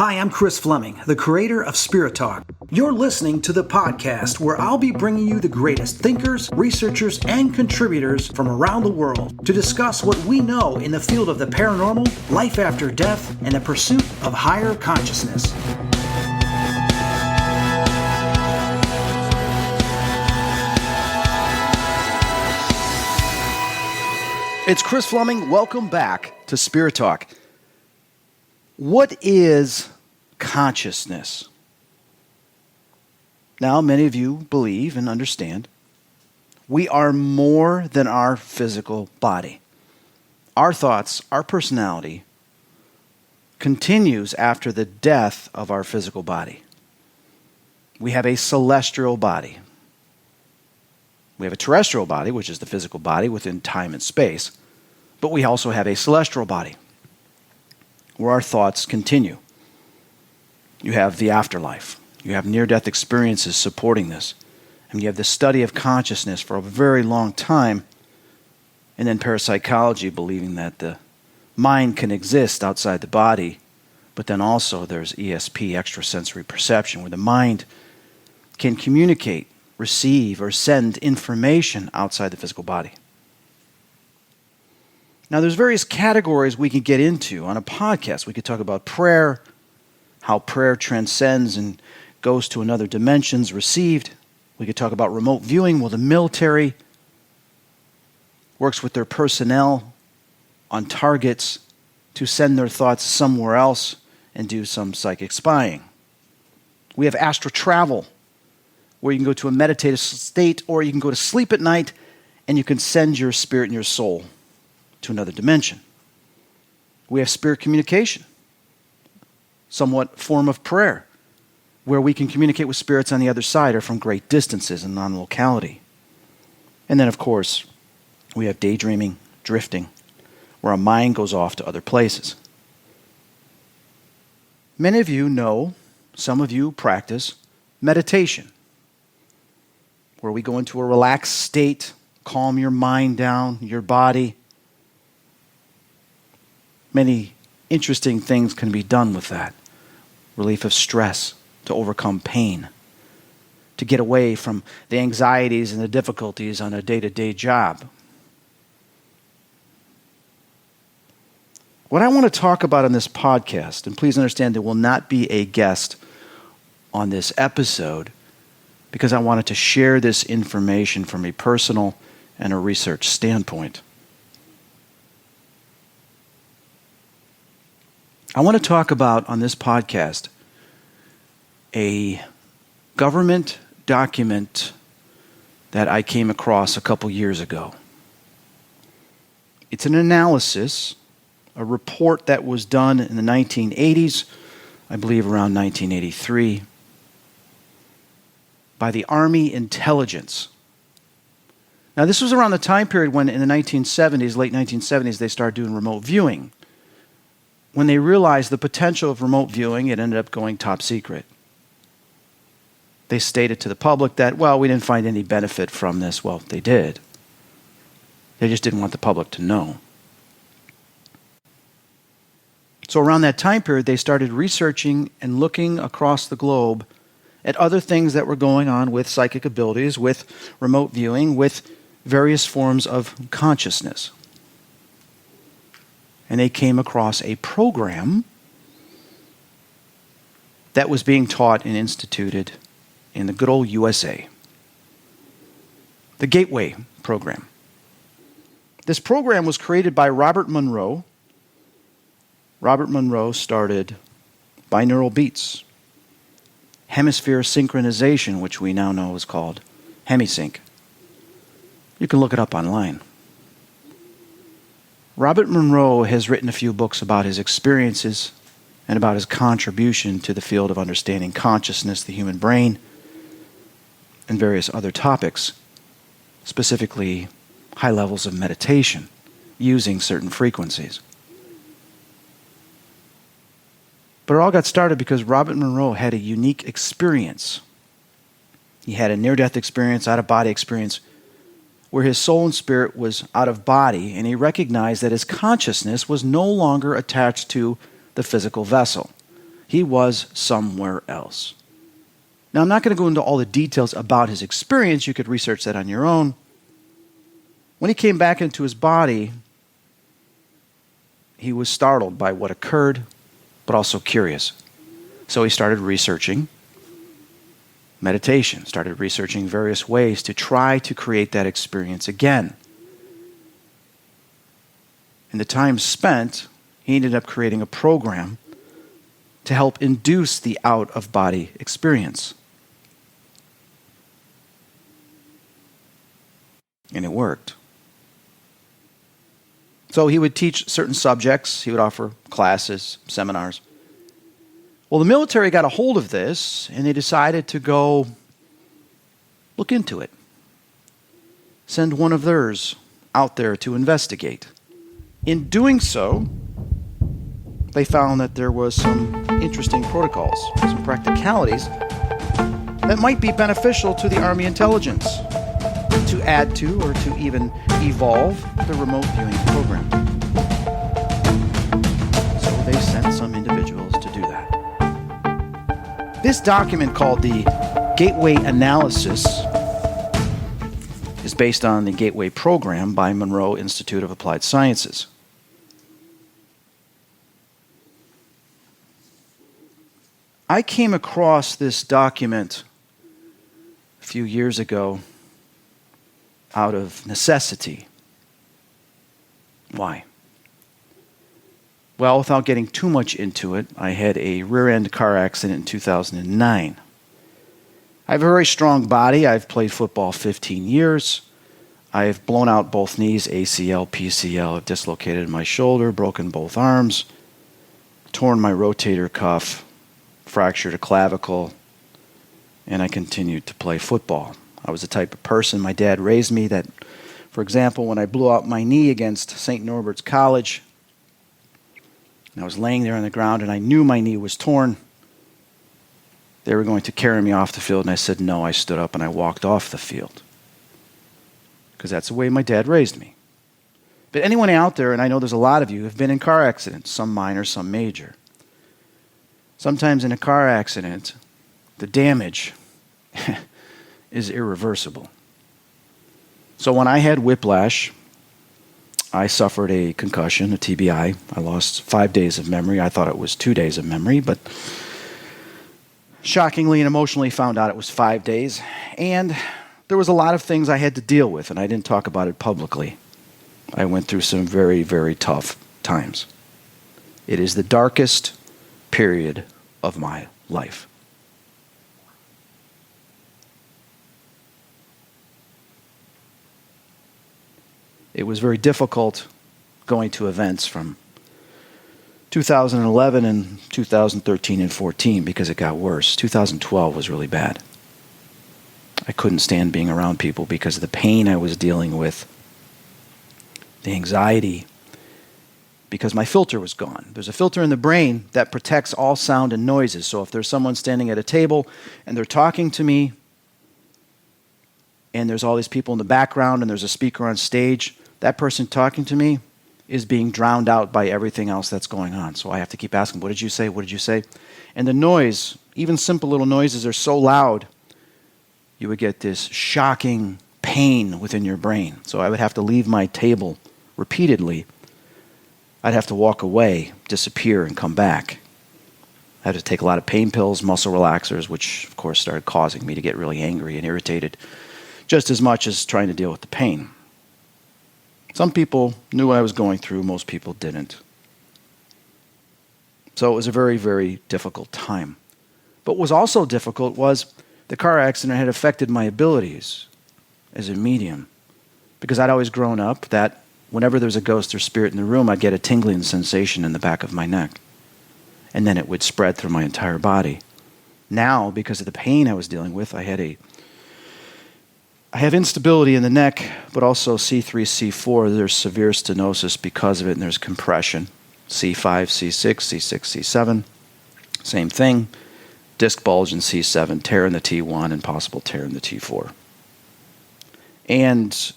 Hi, I'm Chris Fleming, the creator of Spirit Talk. You're listening to the podcast where I'll be bringing you the greatest thinkers, researchers, and contributors from around the world to discuss what we know in the field of the paranormal, life after death, and the pursuit of higher consciousness. It's Chris Fleming. Welcome back to Spirit Talk. What is consciousness? Now, many of you believe and understand we are more than our physical body. Our thoughts, our personality continues after the death of our physical body. We have a celestial body. We have a terrestrial body, which is the physical body within time and space, but we also have a celestial body where our thoughts continue. You have the afterlife. You have near-death experiences supporting this. And you have the study of consciousness for a very long time. And then parapsychology, believing that the mind can exist outside the body. But then also there's ESP, extrasensory perception, where the mind can communicate, receive, or send information outside the physical body. Now, there's various categories we can get into on a podcast. We could talk about prayer, how prayer transcends and goes to another dimensions received. We could talk about remote viewing. Well, the military works with their personnel on targets to send their thoughts somewhere else and do some psychic spying. We have astral travel, where you can go to a meditative state or you can go to sleep at night and you can send your spirit and your soul to another dimension. We have spirit communication, somewhat form of prayer, where we can communicate with spirits on the other side or from great distances and non-locality. And then, of course, we have daydreaming, drifting, where our mind goes off to other places. Many of you know, some of you practice meditation, where we go into a relaxed state, calm your mind down, your body. Many interesting things can be done with that. Relief of stress, to overcome pain, to get away from the anxieties and the difficulties on a day-to-day job. What I want to talk about on this podcast, and please understand there will not be a guest on this episode, because I wanted to share this information from a personal and a research standpoint. I want to talk about on this podcast a government document that I came across a couple years ago. It's an analysis, a report that was done in the 1980s, I believe around 1983, by the Army Intelligence. Now, this was around the time period when in the 1970s, late 1970s, they started doing remote viewing. When they realized the potential of remote viewing, it ended up going top secret. They stated to the public that, well, we didn't find any benefit from this. Well, they did. They just didn't want the public to know. So around that time period, they started researching and looking across the globe at other things that were going on with psychic abilities, with remote viewing, with various forms of consciousness. And they came across a program that was being taught and instituted in the good old USA. The Gateway Program. This program was created by Robert Monroe. Robert Monroe started binaural beats, hemisphere synchronization, which we now know is called Hemi-Sync. You can look it up online. Robert Monroe has written a few books about his experiences and about his contribution to the field of understanding consciousness, the human brain, and various other topics, specifically high levels of meditation using certain frequencies. But it all got started because Robert Monroe had a unique experience. He had a near-death experience, out-of-body experience, where his soul and spirit was out of body, and he recognized that his consciousness was no longer attached to the physical vessel. He was somewhere else. Now, I'm not going to go into all the details about his experience. You could research that on your own. When he came back into his body, he was startled by what occurred, but also curious. So he started researching meditation, started researching various ways to try to create that experience again. In the time spent, he ended up creating a program to help induce the out-of-body experience. And it worked. So he would teach certain subjects. He would offer classes, seminars. Well, the military got a hold of this, and they decided to go look into it. Send one of theirs out there to investigate. In doing so, they found that there was some interesting protocols, some practicalities that might be beneficial to the Army intelligence to add to or to even evolve the remote viewing program. So they sent some individuals to do that. This document called the Gateway Analysis is based on the Gateway program by Monroe Institute of Applied Sciences. I came across this document a few years ago out of necessity. Why? Well, without getting too much into it, I had a rear-end car accident in 2009. I have a very strong body. I've played football 15 years. I've blown out both knees, ACL, PCL. I've dislocated my shoulder, broken both arms, torn my rotator cuff, fractured a clavicle, and I continued to play football. I was the type of person, my dad raised me, that, for example, when I blew out my knee against St. Norbert's College, and I was laying there on the ground and I knew my knee was torn, they were going to carry me off the field, and I said no. I stood up and I walked off the field, because that's the way my dad raised me. But anyone out there, and I know there's a lot of you, have been in car accidents, some minor, some major. Sometimes in a car accident, the damage is irreversible. So when I had whiplash, I suffered a concussion, a TBI. I lost 5 days of memory. I thought it was 2 days of memory, but shockingly and emotionally found out it was 5 days. And there was a lot of things I had to deal with, and I didn't talk about it publicly. I went through some very, very tough times. It is the darkest period of my life. It was very difficult going to events from 2011 and 2013 and 14 because it got worse. 2012 was really bad. I couldn't stand being around people because of the pain I was dealing with, the anxiety, because my filter was gone. There's a filter in the brain that protects all sound and noises. So if there's someone standing at a table and they're talking to me, and there's all these people in the background and there's a speaker on stage, that person talking to me is being drowned out by everything else that's going on. So I have to keep asking, what did you say? What did you say? And the noise, even simple little noises, are so loud, you would get this shocking pain within your brain. So I would have to leave my table repeatedly. I'd have to walk away, disappear, and come back. I had to take a lot of pain pills, muscle relaxers, which of course started causing me to get really angry and irritated, just as much as trying to deal with the pain. Some people knew what I was going through, most people didn't. So it was a very, very difficult time. But what was also difficult was the car accident had affected my abilities as a medium, because I'd always grown up that whenever there was a ghost or spirit in the room, I'd get a tingling sensation in the back of my neck, and then it would spread through my entire body. Now, because of the pain I was dealing with, I have instability in the neck, but also C3, C4. There's severe stenosis because of it, and there's compression. C5, C6, C6, C7, same thing. Disc bulge in C7, tear in the T1, and possible tear in the T4. And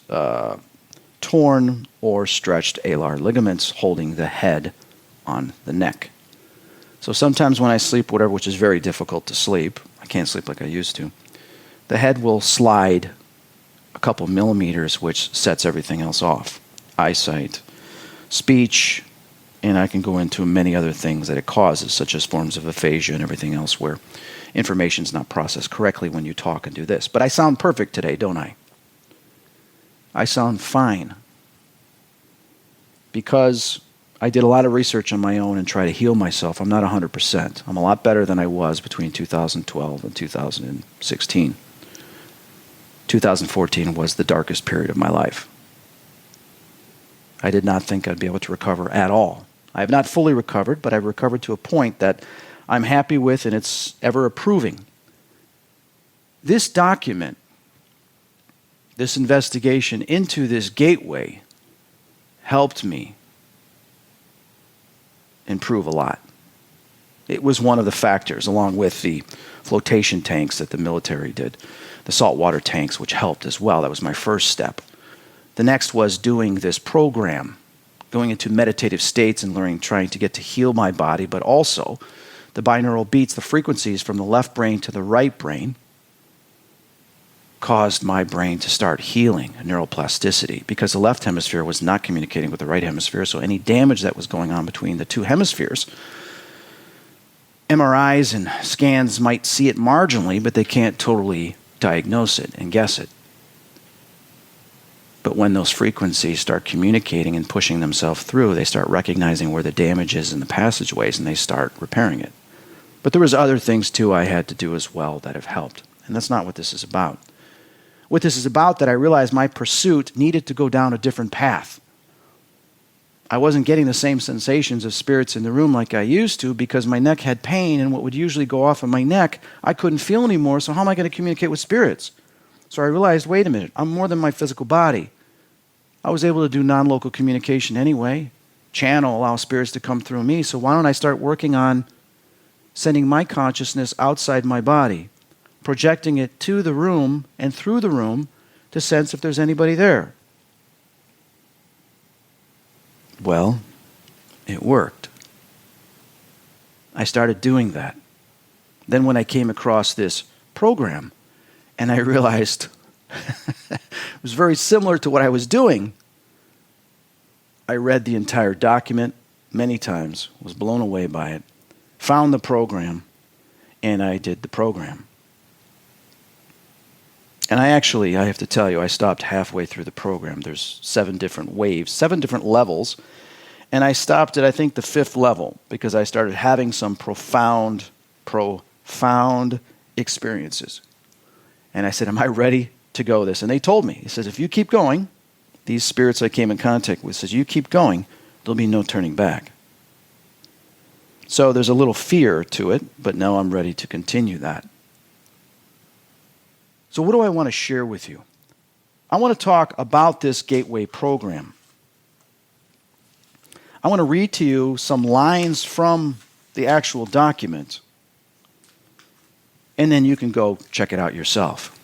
torn or stretched alar ligaments holding the head on the neck. So sometimes when I sleep, whatever, which is very difficult to sleep, I can't sleep like I used to, the head will slide a couple millimeters, which sets everything else off. Eyesight, speech, and I can go into many other things that it causes, such as forms of aphasia and everything else where information is not processed correctly when you talk and do this. But I sound perfect today, don't I? I sound fine. Because I did a lot of research on my own and try to heal myself. I'm not 100%. I'm a lot better than I was between 2012 and 2016. 2014 was the darkest period of my life. I did not think I'd be able to recover at all. I have not fully recovered, but I've recovered to a point that I'm happy with, and it's ever improving. This document, this investigation into this gateway, helped me improve a lot. It was one of the factors, along with the flotation tanks that the military did, the saltwater tanks, which helped as well. That was my first step. The next was doing this program, going into meditative states and learning, trying to get to heal my body, but also the binaural beats, the frequencies from the left brain to the right brain, caused my brain to start healing neuroplasticity because the left hemisphere was not communicating with the right hemisphere, so any damage that was going on between the two hemispheres, MRIs and scans might see it marginally, but they can't totally diagnose it and guess it. But when those frequencies start communicating and pushing themselves through, they start recognizing where the damage is in the passageways and they start repairing it. But there was other things too I had to do as well that have helped, and that's not what this is about. What this is about, that I realized my pursuit needed to go down a different path. I wasn't getting the same sensations of spirits in the room like I used to because my neck had pain, and what would usually go off in my neck, I couldn't feel anymore, so how am I going to communicate with spirits? So I realized, wait a minute, I'm more than my physical body. I was able to do non-local communication anyway, channel, allow spirits to come through me, so why don't I start working on sending my consciousness outside my body, projecting it to the room and through the room to sense if there's anybody there. Well, it worked. I started doing that. Then when I came across this program and I realized it was very similar to what I was doing, I read the entire document many times, was blown away by it, found the program, and I did the program. And I have to tell you, I stopped halfway through the program. There's 7 different waves, 7 different levels. And I stopped at, I think, the 5th level because I started having some profound experiences. And I said, am I ready to go this? And they told me, he says, if you keep going, these spirits I came in contact with, says, you keep going, there'll be no turning back. So there's a little fear to it, but now I'm ready to continue that. So what do I want to share with you? I want to talk about this Gateway program. I want to read to you some lines from the actual document, and then you can go check it out yourself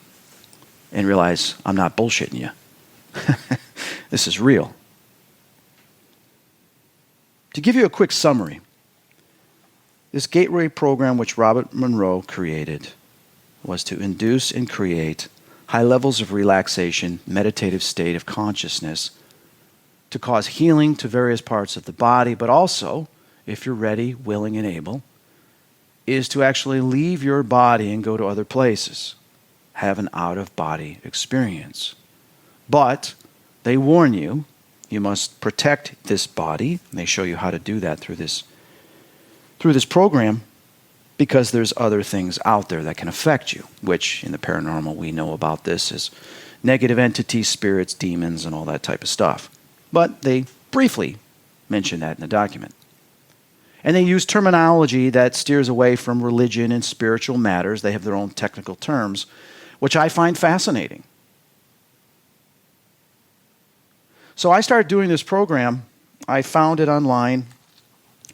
and realize I'm not bullshitting you. This is real. To give you a quick summary, this Gateway program, which Robert Monroe created, was to induce and create high levels of relaxation, meditative state of consciousness, to cause healing to various parts of the body, but also, if you're ready, willing, and able, is to actually leave your body and go to other places, have an out-of-body experience. But they warn you, you must protect this body, and they show you how to do that through this program, because there's other things out there that can affect you, which in the paranormal we know about this as negative entities, spirits, demons, and all that type of stuff. But they briefly mention that in the document. And they use terminology that steers away from religion and spiritual matters. They have their own technical terms, which I find fascinating. So I started doing this program. I found it online.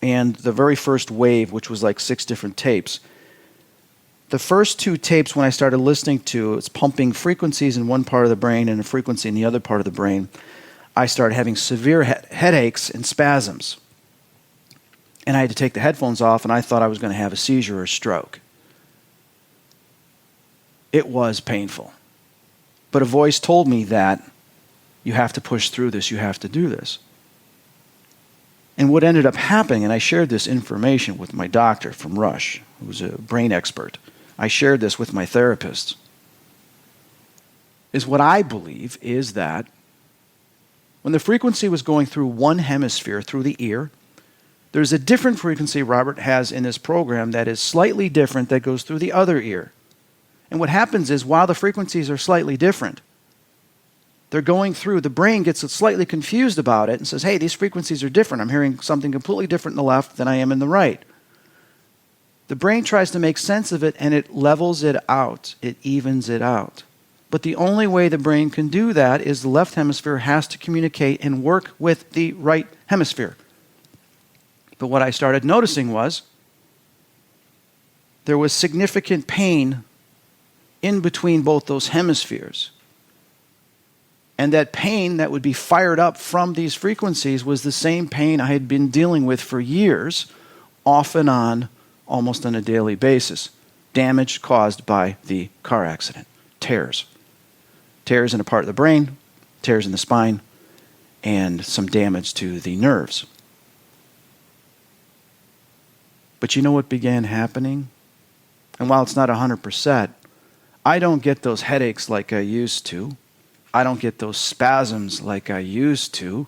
And the very first wave, which was like 6 different tapes, the first 2 tapes when I started listening to, it's pumping frequencies in one part of the brain and a frequency in the other part of the brain, I started having severe headaches and spasms. and I had to take the headphones off, and I thought I was going to have a seizure or a stroke. It was painful. But a voice told me that you have to push through this, you have to do this. And what ended up happening, and I shared this information with my doctor from Rush, who's a brain expert. I shared this with my therapist. Is what I believe is that when the frequency was going through one hemisphere, through the ear, there's a different frequency Robert has in this program that is slightly different that goes through the other ear. And what happens is, while the frequencies are slightly different, they're going through, the brain gets slightly confused about it and says, hey, these frequencies are different. I'm hearing something completely different in the left than I am in the right. The brain tries to make sense of it, and it levels it out. It evens it out. But the only way the brain can do that is the left hemisphere has to communicate and work with the right hemisphere. But what I started noticing was there was significant pain in between both those hemispheres. And that pain that would be fired up from these frequencies was the same pain I had been dealing with for years, off and on, almost on a daily basis. Damage caused by the car accident. Tears. Tears in a part of the brain, tears in the spine, and some damage to the nerves. But you know what began happening? And while it's not 100%, I don't get those headaches like I used to. I don't get those spasms like I used to.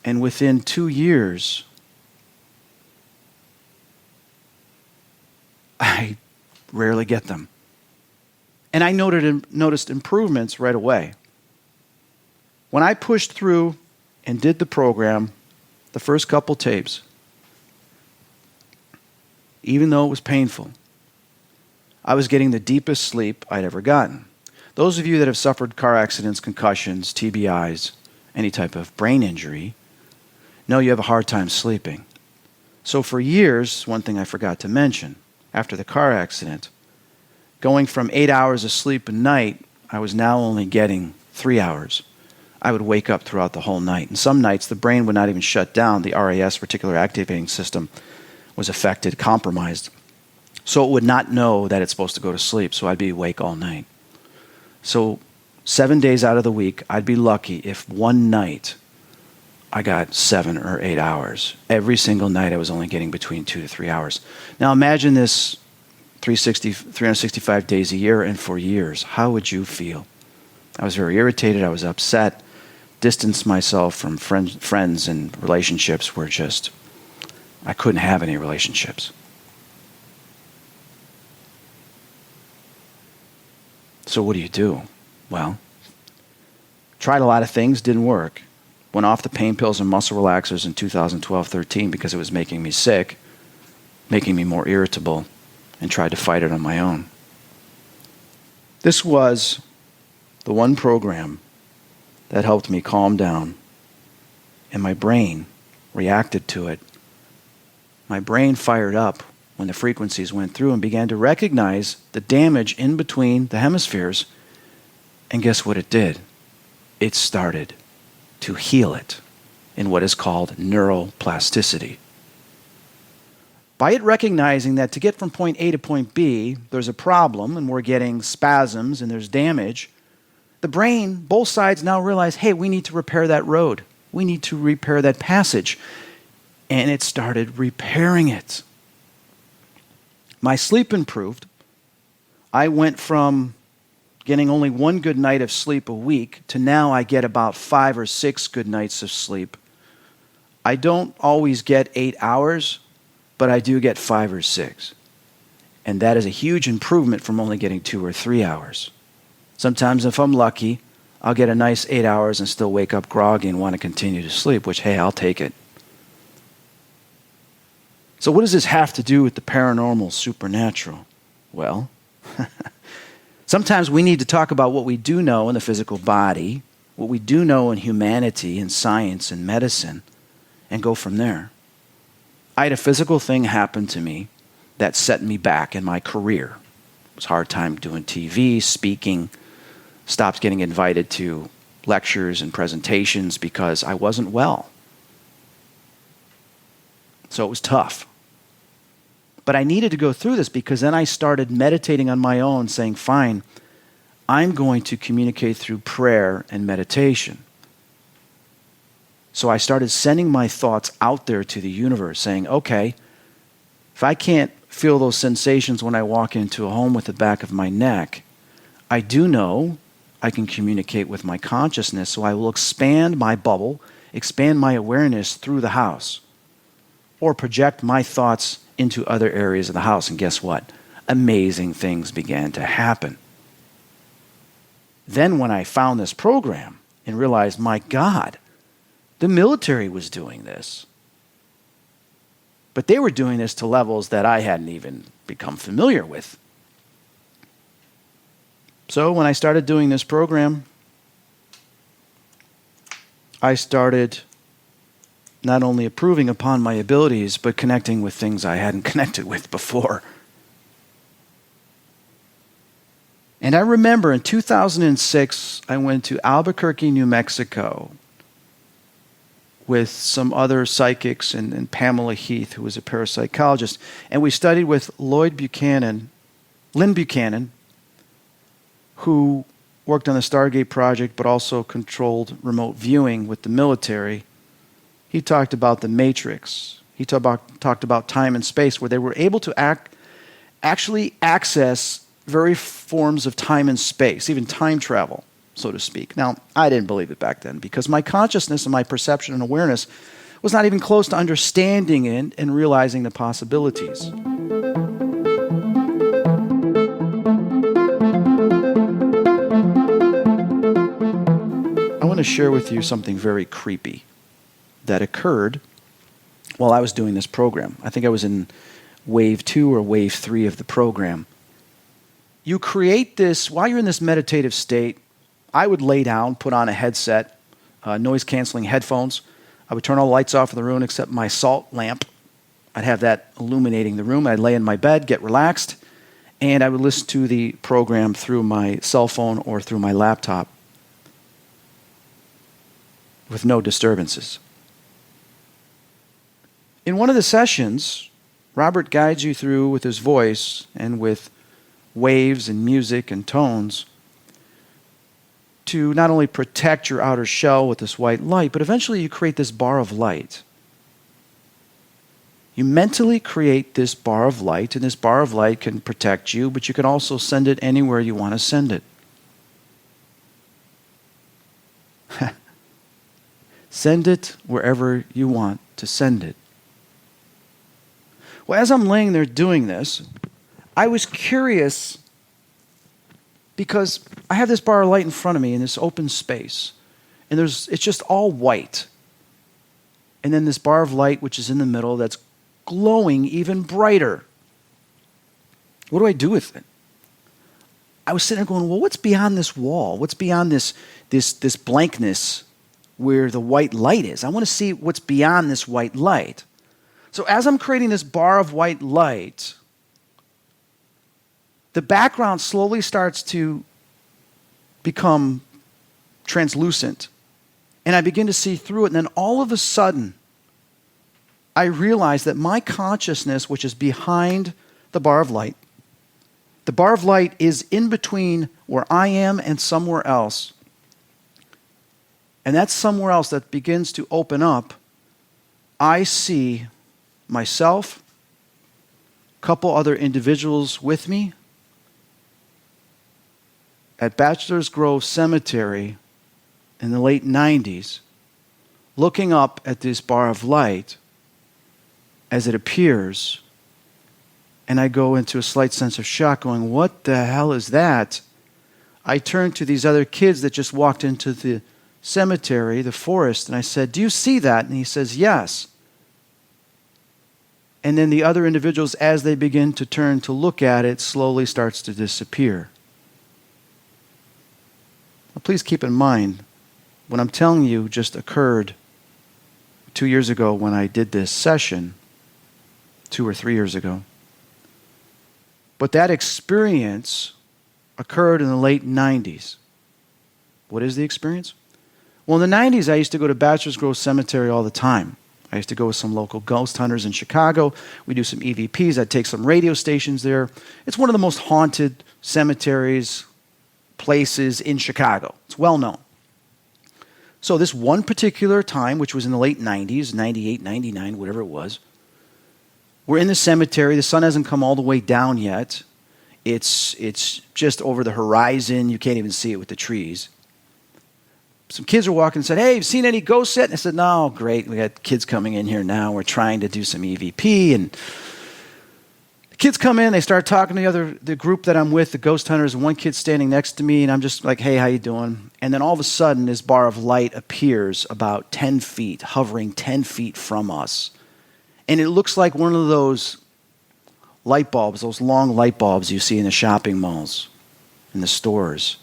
And within 2 years, I rarely get them. And I noticed improvements right away. When I pushed through and did the program, the first couple tapes, even though it was painful, I was getting the deepest sleep I'd ever gotten. Those of you that have suffered car accidents, concussions, TBIs, any type of brain injury, know you have a hard time sleeping. So for years, one thing I forgot to mention, after the car accident, going from 8 hours of sleep a night, I was now only getting 3 hours. I would wake up throughout the whole night. And some nights, the brain would not even shut down. The RAS, reticular activating system, was affected, compromised. So it would not know that it's supposed to go to sleep, so I'd be awake all night. So 7 days out of the week, I'd be lucky if one night I got 7 or 8 hours. Every single night I was only getting between 2 to 3 hours. Now imagine this 365 days a year and for years. How would you feel? I was very irritated. I was upset. Distanced myself from friends and relationships were just, I couldn't have any relationships. So what do? Well, tried a lot of things, didn't work. Went off the pain pills and muscle relaxers in 2012-13 because it was making me sick, making me more irritable, and tried to fight it on my own. This was the one program that helped me calm down, and my brain reacted to it. My brain fired up when the frequencies went through and began to recognize the damage in between the hemispheres. And guess what it did? It started to heal it in what is called neuroplasticity. By it recognizing that to get from point A to point B, there's a problem and we're getting spasms and there's damage, the brain, both sides now realize, hey, we need to repair that road. We need to repair that passage. And it started repairing it. My sleep improved. I went from getting only one good night of sleep a week to now I get about 5 or 6 good nights of sleep. I don't always get 8 hours, but I do get 5 or 6. And that is a huge improvement from only getting 2 or 3 hours. Sometimes if I'm lucky, I'll get a nice 8 hours and still wake up groggy and want to continue to sleep, which, hey, I'll take it. So what does this have to do with the paranormal, supernatural? Well, sometimes we need to talk about what we do know in the physical body, what we do know in humanity and science and medicine, and go from there. I had a physical thing happen to me that set me back in my career. It was a hard time doing TV, speaking, stopped getting invited to lectures and presentations because I wasn't well. So it was tough. But I needed to go through this because then I started meditating on my own, saying, fine, I'm going to communicate through prayer and meditation. So I started sending my thoughts out there to the universe, saying, okay, if I can't feel those sensations when I walk into a home with the back of my neck, I do know I can communicate with my consciousness, so I will expand my bubble, expand my awareness through the house, or project my thoughts into other areas of the house. And guess what? Amazing things began to happen. Then when I found this program and realized, my God, the military was doing this. But they were doing this to levels that I hadn't even become familiar with. So when I started doing this program, I started not only improving upon my abilities, but connecting with things I hadn't connected with before. And I remember in 2006, I went to Albuquerque, New Mexico, with some other psychics and Pamela Heath, who was a parapsychologist. And we studied with Lynn Buchanan, who worked on the Stargate project, but also controlled remote viewing with the military. He talked about the Matrix. He talked about time and space, where they were able to actually access very forms of time and space, even time travel, so to speak. Now, I didn't believe it back then because my consciousness and my perception and awareness was not even close to understanding it and realizing the possibilities. I want to share with you something very creepy that occurred while I was doing this program. I think I was in wave 2 or wave 3 of the program. You create this, while you're in this meditative state, I would lay down, put on a headset, noise-canceling headphones. I would turn all the lights off in the room except my salt lamp. I'd have that illuminating the room. I'd lay in my bed, get relaxed, and I would listen to the program through my cell phone or through my laptop with no disturbances. In one of the sessions, Robert guides you through with his voice and with waves and music and tones to not only protect your outer shell with this white light, but eventually you create this bar of light. You mentally create this bar of light, and this bar of light can protect you, but you can also send it anywhere you want to send it. Send it wherever you want to send it. Well, as I'm laying there doing this, I was curious because I have this bar of light in front of me in this open space, and it's just all white. And then this bar of light, which is in the middle, that's glowing even brighter. What do I do with it? I was sitting there going, well, what's beyond this wall? What's beyond this blankness where the white light is? I want to see what's beyond this white light. So as I'm creating this bar of white light, the background slowly starts to become translucent. And I begin to see through it. And then all of a sudden, I realize that my consciousness, which is behind the bar of light is in between where I am and somewhere else. And that's somewhere else that begins to open up. I see myself, a couple other individuals with me, at Bachelor's Grove Cemetery in the late 90s, looking up at this bar of light as it appears, and I go into a slight sense of shock, going, what the hell is that? I turn to these other kids that just walked into the cemetery, the forest, and I said, do you see that? And he says, yes. And then the other individuals, as they begin to turn to look at it, slowly starts to disappear. Now, please keep in mind, what I'm telling you just occurred 2 years ago when I did this session, 2 or 3 years ago. But that experience occurred in the late 90s. What is the experience? Well, in the 90s, I used to go to Bachelor's Grove Cemetery all the time. I used to go with some local ghost hunters in Chicago. We do some EVPs. I'd take some radio stations there. It's one of the most haunted cemeteries, places in Chicago. It's well known. So this one particular time, which was in the late 90s, 98, 99, whatever it was, we're in the cemetery. The sun hasn't come all the way down yet. It's just over the horizon. You can't even see it with the trees. Some kids were walking and said, "Hey, have you seen any ghosts yet?" And I said, "No, great. We got kids coming in here now. We're trying to do some EVP." And the kids come in. They start talking to the group that I'm with, the ghost hunters. And one kid's standing next to me, and I'm just like, "Hey, how you doing?" And then all of a sudden, this bar of light appears about 10 feet, hovering 10 feet from us. And it looks like one of those light bulbs, those long light bulbs you see in the shopping malls, in the stores.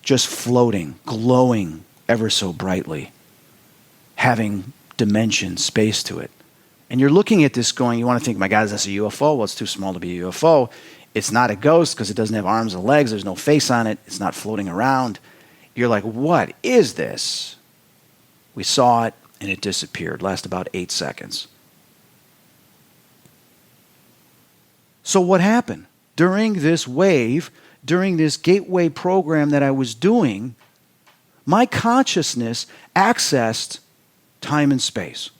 Just floating, glowing ever so brightly, having dimension, space to it. And you're looking at this going, you want to think, my God, is this a UFO? Well, it's too small to be a UFO. It's not a ghost because it doesn't have arms or legs. There's no face on it. It's not floating around. You're like, what is this? We saw it, and it disappeared. Lasted about 8 seconds. So what happened? During this wave, during this gateway program that I was doing, my consciousness accessed time and space.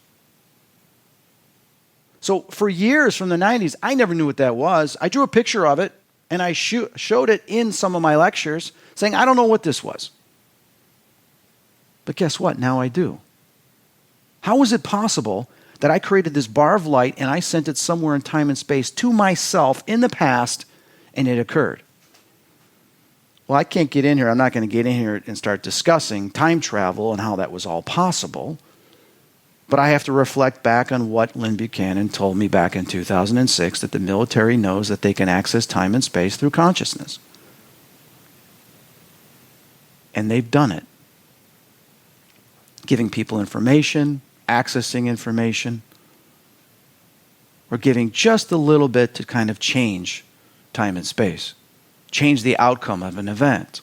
So for years from the 90s, I never knew what that was. I drew a picture of it, and I showed it in some of my lectures, saying, I don't know what this was. But guess what? Now I do. How was it possible that I created this bar of light and I sent it somewhere in time and space to myself in the past, and it occurred? Well, I can't get in here. I'm not going to get in here and start discussing time travel and how that was all possible. But I have to reflect back on what Lynn Buchanan told me back in 2006, that the military knows that they can access time and space through consciousness. And they've done it. Giving people information, accessing information, or giving just a little bit to kind of change time and space. Change the outcome of an event.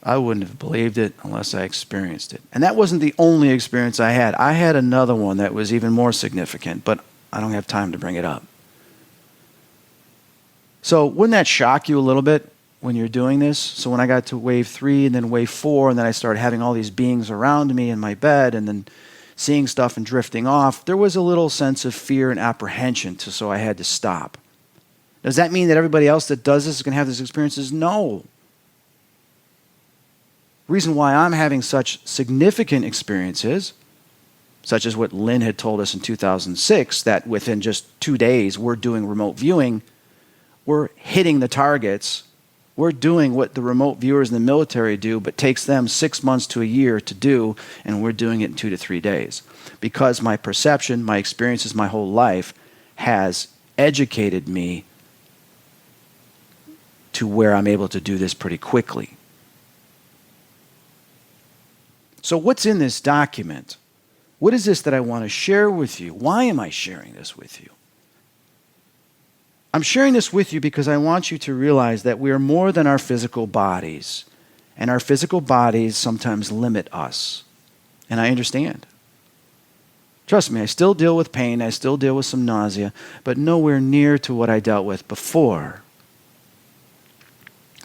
I wouldn't have believed it unless I experienced it. And that wasn't the only experience I had. I had another one that was even more significant, but I don't have time to bring it up. So wouldn't that shock you a little bit when you're doing this? So when I got to wave 3 and then wave 4, and then I started having all these beings around me in my bed and then seeing stuff and drifting off, there was a little sense of fear and apprehension, so I had to stop. Does that mean that everybody else that does this is going to have these experiences? No. Reason why I'm having such significant experiences, such as what Lynn had told us in 2006, that within just 2 days we're doing remote viewing, we're hitting the targets, we're doing what the remote viewers in the military do, but takes them 6 months to a year to do, and we're doing it in 2 to 3 days. Because my perception, my experiences, my whole life has educated me to where I'm able to do this pretty quickly. So what's in this document? What is this that I want to share with you? Why am I sharing this with you? I'm sharing this with you because I want you to realize that we are more than our physical bodies. And our physical bodies sometimes limit us. And I understand. Trust me, I still deal with pain. I still deal with some nausea. But nowhere near to what I dealt with before.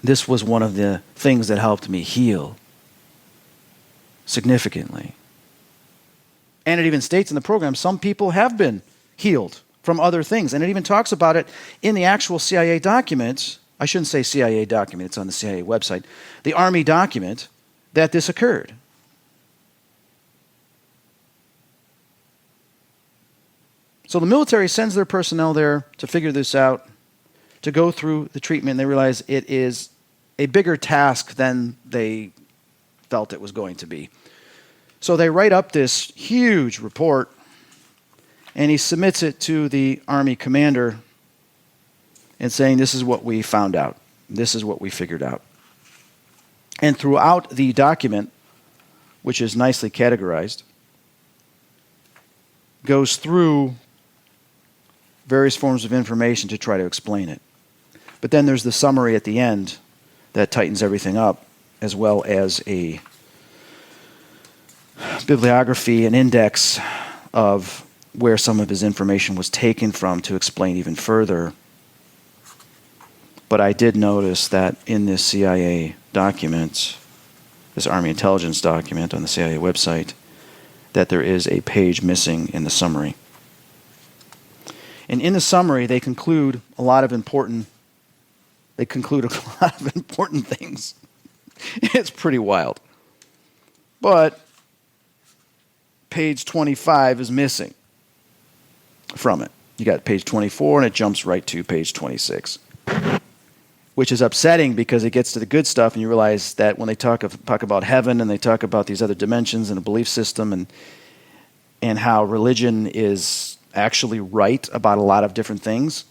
This was one of the things that helped me heal significantly. And it even states in the program, some people have been healed from other things. And it even talks about it in the actual CIA documents. I shouldn't say CIA document, it's on the CIA website. The Army document that this occurred. So the military sends their personnel there to figure this out, to go through the treatment. They realize it is a bigger task than they felt it was going to be. So they write up this huge report, and he submits it to the Army commander and saying, this is what we found out. This is what we figured out. And throughout the document, which is nicely categorized, goes through various forms of information to try to explain it. But then there's the summary at the end that tightens everything up, as well as a bibliography, an index of where some of his information was taken from to explain even further. But I did notice that in this CIA document, this Army intelligence document on the CIA website, that there is a page missing in the summary. And in the summary, they conclude a lot of important things. It's pretty wild. But page 25 is missing from it. You got page 24, and it jumps right to page 26, which is upsetting because it gets to the good stuff, and you realize that when they talk about heaven and they talk about these other dimensions and a belief system and how religion is actually right about a lot of different things,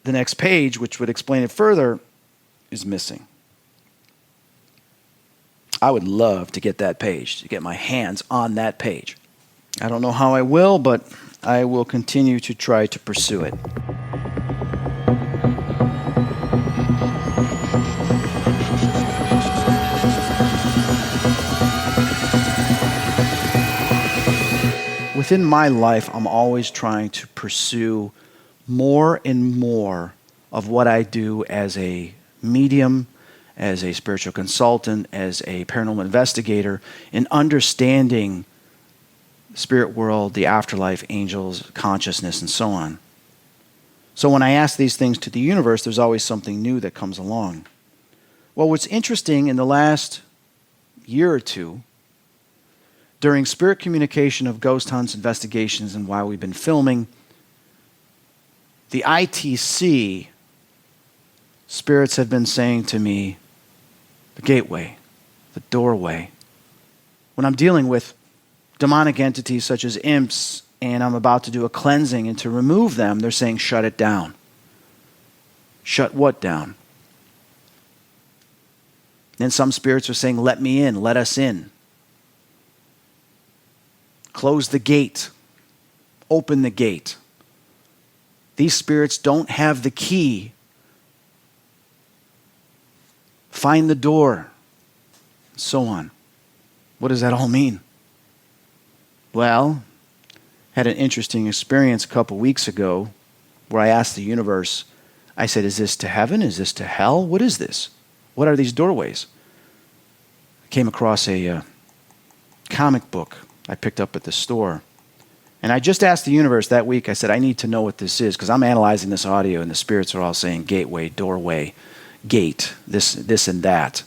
the next page, which would explain it further, is missing. I would love to get that page, to get my hands on that page. I don't know how I will, but I will continue to try to pursue it. Within my life, I'm always trying to pursue more and more of what I do as a medium, as a spiritual consultant, as a paranormal investigator, in understanding the spirit world, the afterlife, angels, consciousness, and so on. So when I ask these things to the universe, there's always something new that comes along. Well, what's interesting in the last year or two, during spirit communication of ghost hunts, investigations, and while we've been filming, the ITC spirits have been saying to me, the gateway, the doorway. When I'm dealing with demonic entities such as imps, and I'm about to do a cleansing and to remove them, they're saying, shut it down. Shut what down? Then some spirits are saying, let me in, let us in. Close the gate. Open the gate. These spirits don't have the key. Find the door. And so on. What does that all mean? Well, had an interesting experience a couple weeks ago where I asked the universe, I said, is this to heaven? Is this to hell? What is this? What are these doorways? I came across a comic book I picked up at the store. And I just asked the universe that week, I said, I need to know what this is, because I'm analyzing this audio and the spirits are all saying gateway, doorway, gate, this and that.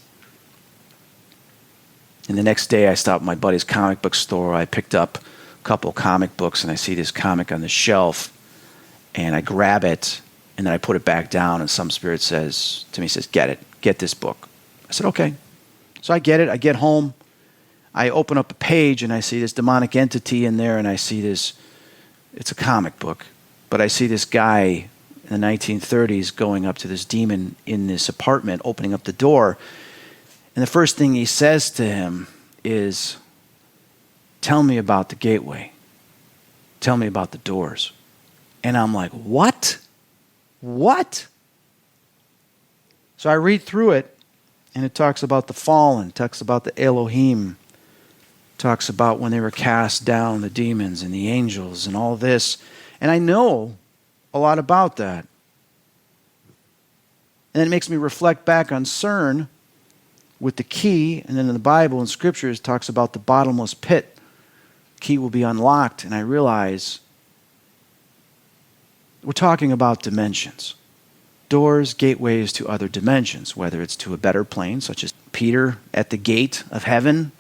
And the next day I stopped at my buddy's comic book store. I picked up a couple comic books and I see this comic on the shelf and I grab it and then I put it back down and some spirit says to me, get this book. I said, okay. So I get it, I get home. I open up a page and I see this demonic entity in there and I see this, it's a comic book, but I see this guy in the 1930s going up to this demon in this apartment, opening up the door. And the first thing he says to him is, tell me about the gateway. Tell me about the doors. And I'm like, what? What? So I read through it and it talks about the fallen, talks about the Elohim, talks about when they were cast down, the demons and the angels and all this. And I know a lot about that. And then it makes me reflect back on CERN with the key, and then in the Bible and scriptures it talks about the bottomless pit. Key will be unlocked, and I realize we're talking about dimensions. Doors, gateways to other dimensions, whether it's to a better plane, such as Peter at the gate of heaven.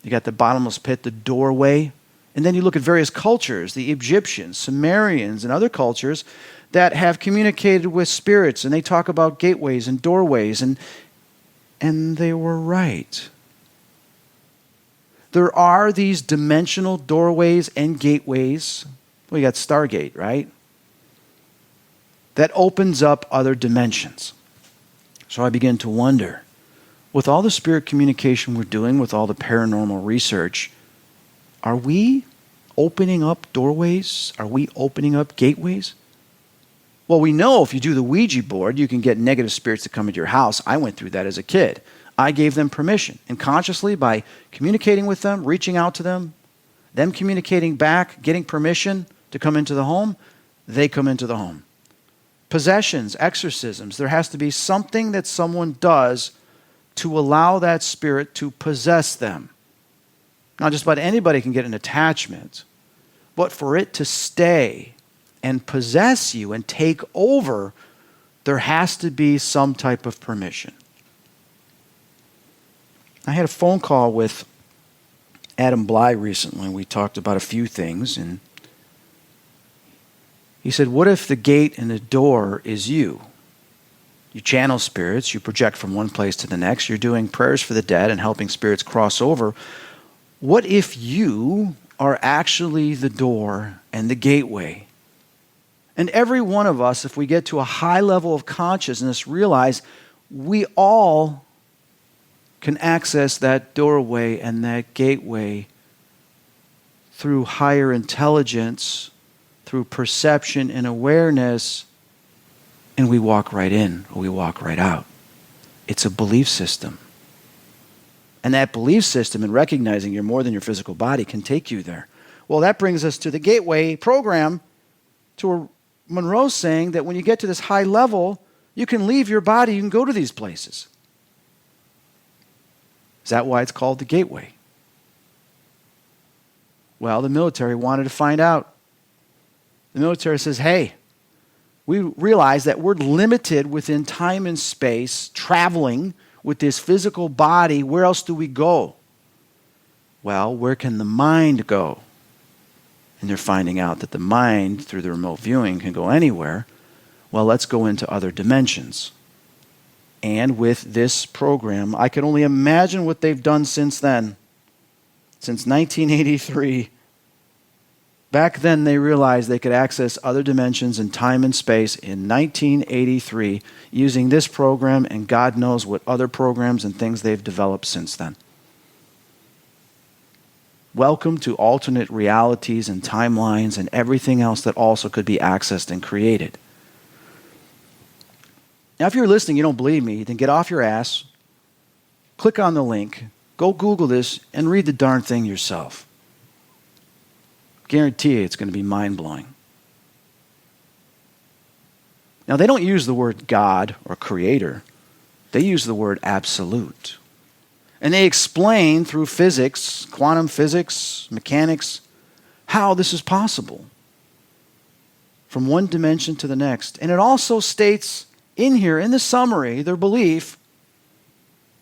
You got the bottomless pit, the doorway. And then you look at various cultures, the Egyptians, Sumerians, and other cultures that have communicated with spirits, and they talk about gateways and doorways, and they were right. There are these dimensional doorways and gateways. Well, you got Stargate, right? That opens up other dimensions. So I begin to wonder, with all the spirit communication we're doing, with all the paranormal research, are we opening up doorways? Are we opening up gateways? Well, we know if you do the Ouija board, you can get negative spirits to come into your house. I went through that as a kid. I gave them permission. And consciously, by communicating with them, reaching out to them communicating back, getting permission to come into the home, they come into the home. Possessions, exorcisms, there has to be something that someone does to allow that spirit to possess them. Not just about anybody can get an attachment, but for it to stay and possess you and take over, there has to be some type of permission. I had a phone call with Adam Bly recently. We talked about a few things, and he said, what if the gate and the door is you? You channel spirits, you project from one place to the next, you're doing prayers for the dead and helping spirits cross over. What if you are actually the door and the gateway? And every one of us, if we get to a high level of consciousness, realize we all can access that doorway and that gateway through higher intelligence, through perception and awareness, and we walk right in or we walk right out. It's a belief system. And that belief system and recognizing you're more than your physical body can take you there. Well, that brings us to the gateway program, to Monroe saying that when you get to this high level, you can leave your body, you can go to these places. Is that why it's called the gateway? Well, the military wanted to find out. The military says, hey, we realize that we're limited within time and space, traveling with this physical body. Where else do we go? Well, where can the mind go? And they're finding out that the mind, through the remote viewing, can go anywhere. Well, let's go into other dimensions. And with this program, I can only imagine what they've done since then. Since 1983. Back then, they realized they could access other dimensions in time and space in 1983 using this program, and God knows what other programs and things they've developed since then. Welcome to alternate realities and timelines and everything else that also could be accessed and created. Now, if you're listening, you don't believe me, then get off your ass, click on the link, go Google this, and read the darn thing yourself. Guarantee you it's going to be mind-blowing. Now, they don't use the word God or creator. They use the word absolute. And they explain through physics, quantum physics, mechanics, how this is possible from one dimension to the next. And it also states in here, in the summary, their belief,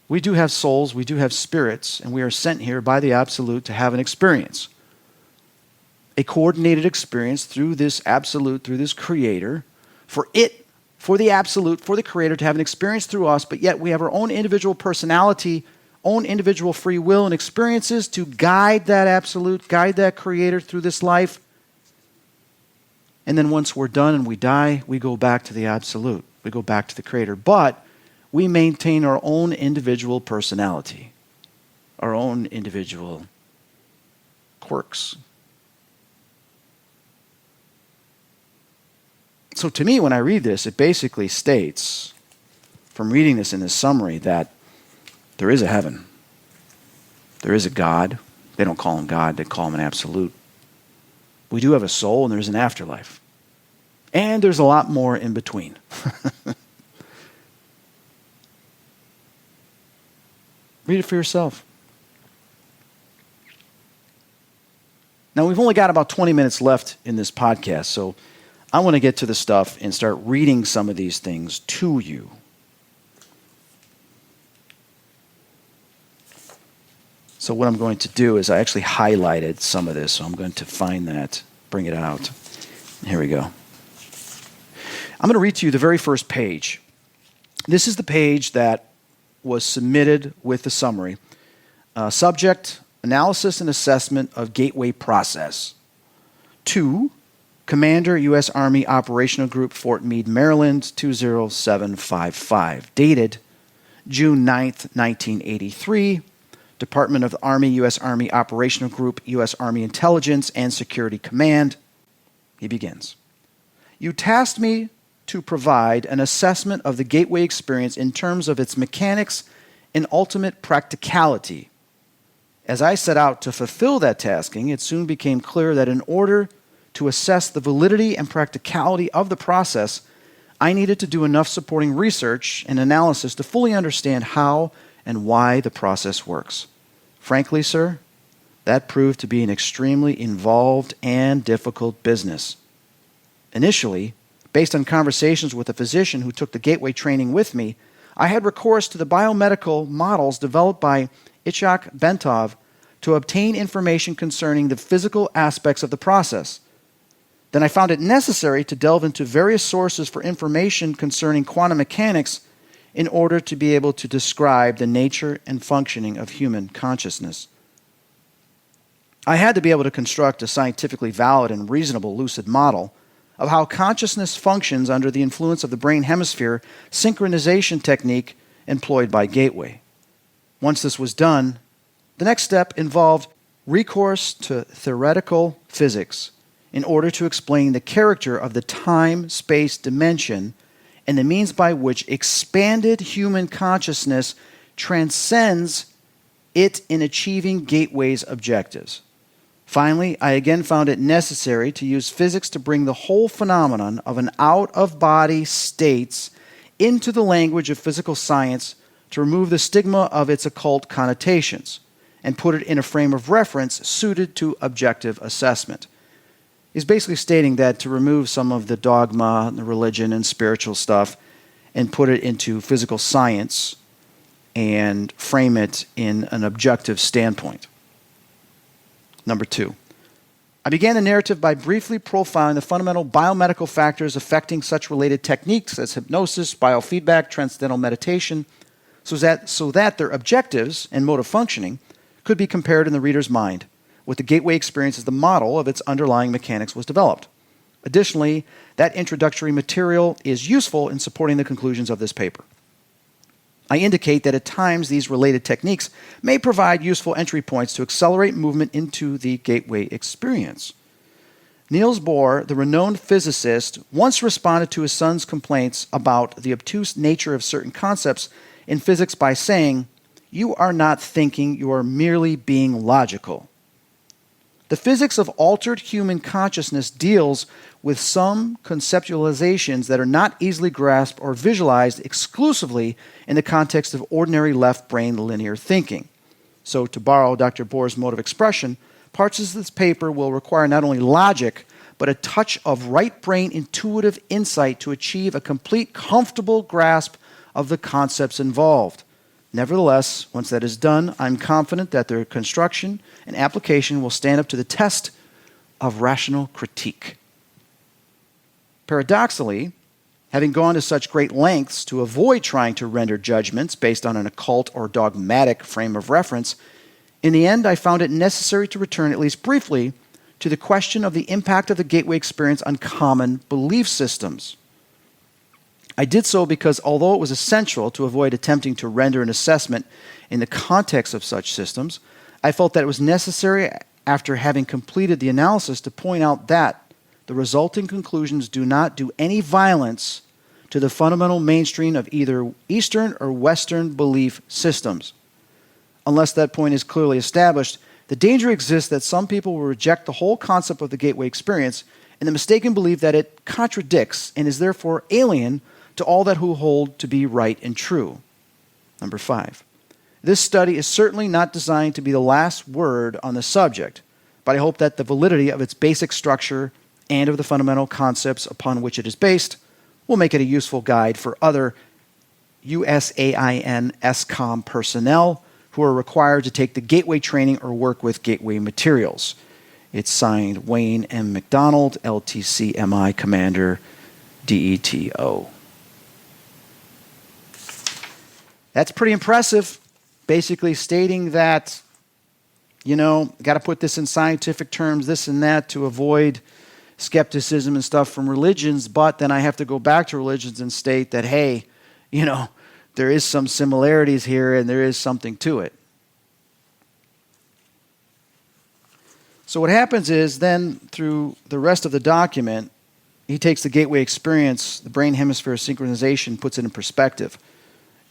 we do have souls, we do have spirits, and we are sent here by the absolute to have an experience. A coordinated experience through this absolute, through this creator, for the absolute, for the creator to have an experience through us, but yet we have our own individual personality, own individual free will and experiences to guide that absolute, guide that creator through this life. And then once we're done and we die, we go back to the absolute. We go back to the creator. But we maintain our own individual personality, our own individual quirks. So to me, when I read this, it basically states, from reading this in this summary, that there is a heaven. There is a God. They don't call him God, they call him an absolute. We do have a soul, and there's an afterlife. And there's a lot more in between. Read it for yourself. Now, we've only got about 20 minutes left in this podcast, so I want to get to the stuff and start reading some of these things to you. So what I'm going to do is I actually highlighted some of this, so I'm going to find that, bring it out. Here we go. I'm going to read to you the very first page. This is the page that was submitted with the summary. Subject, analysis and assessment of gateway process. 2, Commander, U.S. Army Operational Group, Fort Meade, Maryland, 20755. Dated June 9th, 1983. Department of the Army, U.S. Army Operational Group, U.S. Army Intelligence and Security Command. He begins. You tasked me to provide an assessment of the gateway experience in terms of its mechanics and ultimate practicality. As I set out to fulfill that tasking, it soon became clear that in order to assess the validity and practicality of the process, I needed to do enough supporting research and analysis to fully understand how and why the process works. Frankly, sir, that proved to be an extremely involved and difficult business. Initially, based on conversations with a physician who took the Gateway training with me, I had recourse to the biomedical models developed by Itzhak Bentov to obtain information concerning the physical aspects of the process. Then I found it necessary to delve into various sources for information concerning quantum mechanics in order to be able to describe the nature and functioning of human consciousness. I had to be able to construct a scientifically valid and reasonable lucid model of how consciousness functions under the influence of the brain hemisphere synchronization technique employed by Gateway. Once this was done, the next step involved recourse to theoretical physics in order to explain the character of the time-space dimension and the means by which expanded human consciousness transcends it in achieving Gateway's objectives. Finally, I again found it necessary to use physics to bring the whole phenomenon of an out-of-body states into the language of physical science to remove the stigma of its occult connotations and put it in a frame of reference suited to objective assessment. He's basically stating that to remove some of the dogma, the religion, and spiritual stuff and put it into physical science and frame it in an objective standpoint. Number 2, I began the narrative by briefly profiling the fundamental biomedical factors affecting such related techniques as hypnosis, biofeedback, transcendental meditation, so that their objectives and mode of functioning could be compared in the reader's mind with the Gateway experience as the model of its underlying mechanics was developed. Additionally, that introductory material is useful in supporting the conclusions of this paper. I indicate that at times these related techniques may provide useful entry points to accelerate movement into the Gateway experience. Niels Bohr, the renowned physicist, once responded to his son's complaints about the obtuse nature of certain concepts in physics by saying, "You are not thinking, you are merely being logical." The physics of altered human consciousness deals with some conceptualizations that are not easily grasped or visualized exclusively in the context of ordinary left brain linear thinking. So, to borrow Dr. Bohr's mode of expression, parts of this paper will require not only logic, but a touch of right brain intuitive insight to achieve a complete, comfortable grasp of the concepts involved. Nevertheless, once that is done, I'm confident that their construction and application will stand up to the test of rational critique. Paradoxically, having gone to such great lengths to avoid trying to render judgments based on an occult or dogmatic frame of reference, in the end I found it necessary to return at least briefly to the question of the impact of the Gateway experience on common belief systems. I did so because although it was essential to avoid attempting to render an assessment in the context of such systems, I felt that it was necessary after having completed the analysis to point out that the resulting conclusions do not do any violence to the fundamental mainstream of either Eastern or Western belief systems. Unless that point is clearly established, the danger exists that some people will reject the whole concept of the Gateway experience in the mistaken belief that it contradicts and is therefore alien to all that who hold to be right and true. Number 5. This study is certainly not designed to be the last word on the subject, but I hope that the validity of its basic structure and of the fundamental concepts upon which it is based will make it a useful guide for other USAIN SCOM personnel who are required to take the Gateway training or work with Gateway materials. It's signed Wayne M. McDonald, LTCMI Commander, DETO. That's pretty impressive, basically stating that, got to put this in scientific terms, this and that, to avoid skepticism and stuff from religions, but then I have to go back to religions and state that, hey, there is some similarities here and there is something to it. So what happens is then through the rest of the document, he takes the Gateway experience, the brain hemisphere synchronization, puts it in perspective.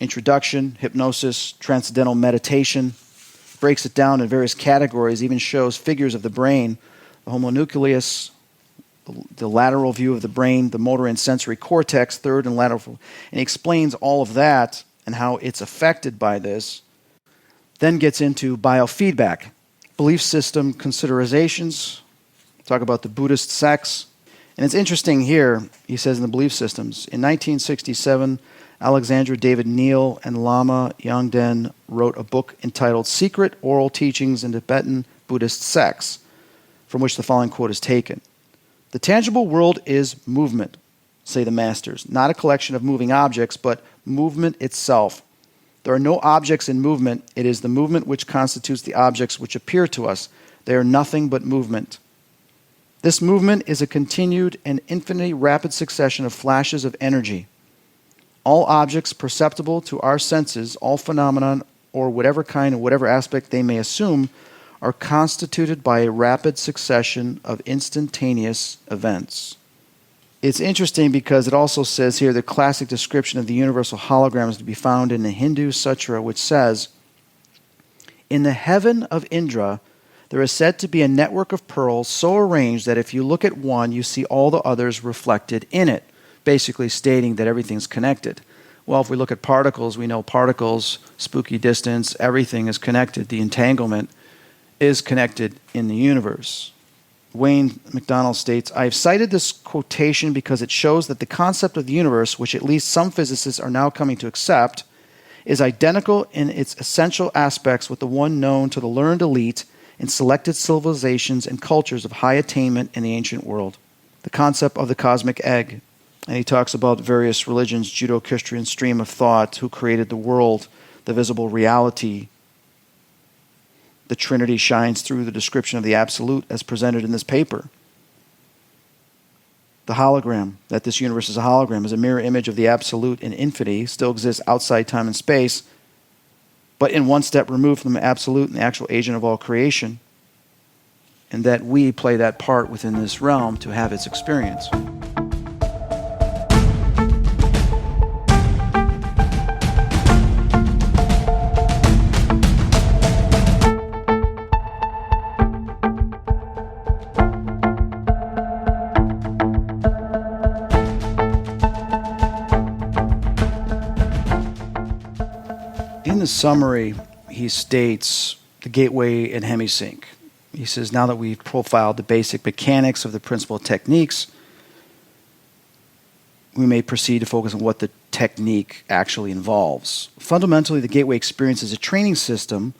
introduction, hypnosis, transcendental meditation, breaks it down in various categories, even shows figures of the brain, the homonucleus, the lateral view of the brain, the motor and sensory cortex, third and lateral, and he explains all of that and how it's affected by this. Then gets into biofeedback, belief system considerations, talk about the Buddhist sects. And it's interesting here, he says in the belief systems, in 1967, Alexandra David Neal and Lama Yongden wrote a book entitled Secret Oral Teachings in Tibetan Buddhist Sects, from which the following quote is taken. The tangible world is movement, say the masters, not a collection of moving objects, but movement itself. There are no objects in movement. It is the movement which constitutes the objects which appear to us. They are nothing but movement. This movement is a continued and infinitely rapid succession of flashes of energy. All objects perceptible to our senses, all phenomena, or whatever kind and whatever aspect they may assume, are constituted by a rapid succession of instantaneous events. It's interesting because it also says here the classic description of the universal hologram is to be found in the Hindu Sutra, which says, in the heaven of Indra, there is said to be a network of pearls so arranged that if you look at one, you see all the others reflected in it, basically stating that everything's connected. Well, if we look at particles, we know particles, spooky distance, everything is connected. The entanglement is connected in the universe. Wayne McDonald states, I have cited this quotation because it shows that the concept of the universe, which at least some physicists are now coming to accept, is identical in its essential aspects with the one known to the learned elite in selected civilizations and cultures of high attainment in the ancient world. The concept of the cosmic egg. And he talks about various religions, Judeo-Christian stream of thought, who created the world, the visible reality. The Trinity shines through the description of the Absolute as presented in this paper. The hologram, that this universe is a hologram, is a mirror image of the Absolute in infinity, still exists outside time and space, but in one step removed from the Absolute and the actual agent of all creation, and that we play that part within this realm to have its experience. In the summary, he states the gateway and Hemi-Sync. He says, now that we've profiled the basic mechanics of the principal techniques, we may proceed to focus on what the technique actually involves. Fundamentally, the gateway experience is a training system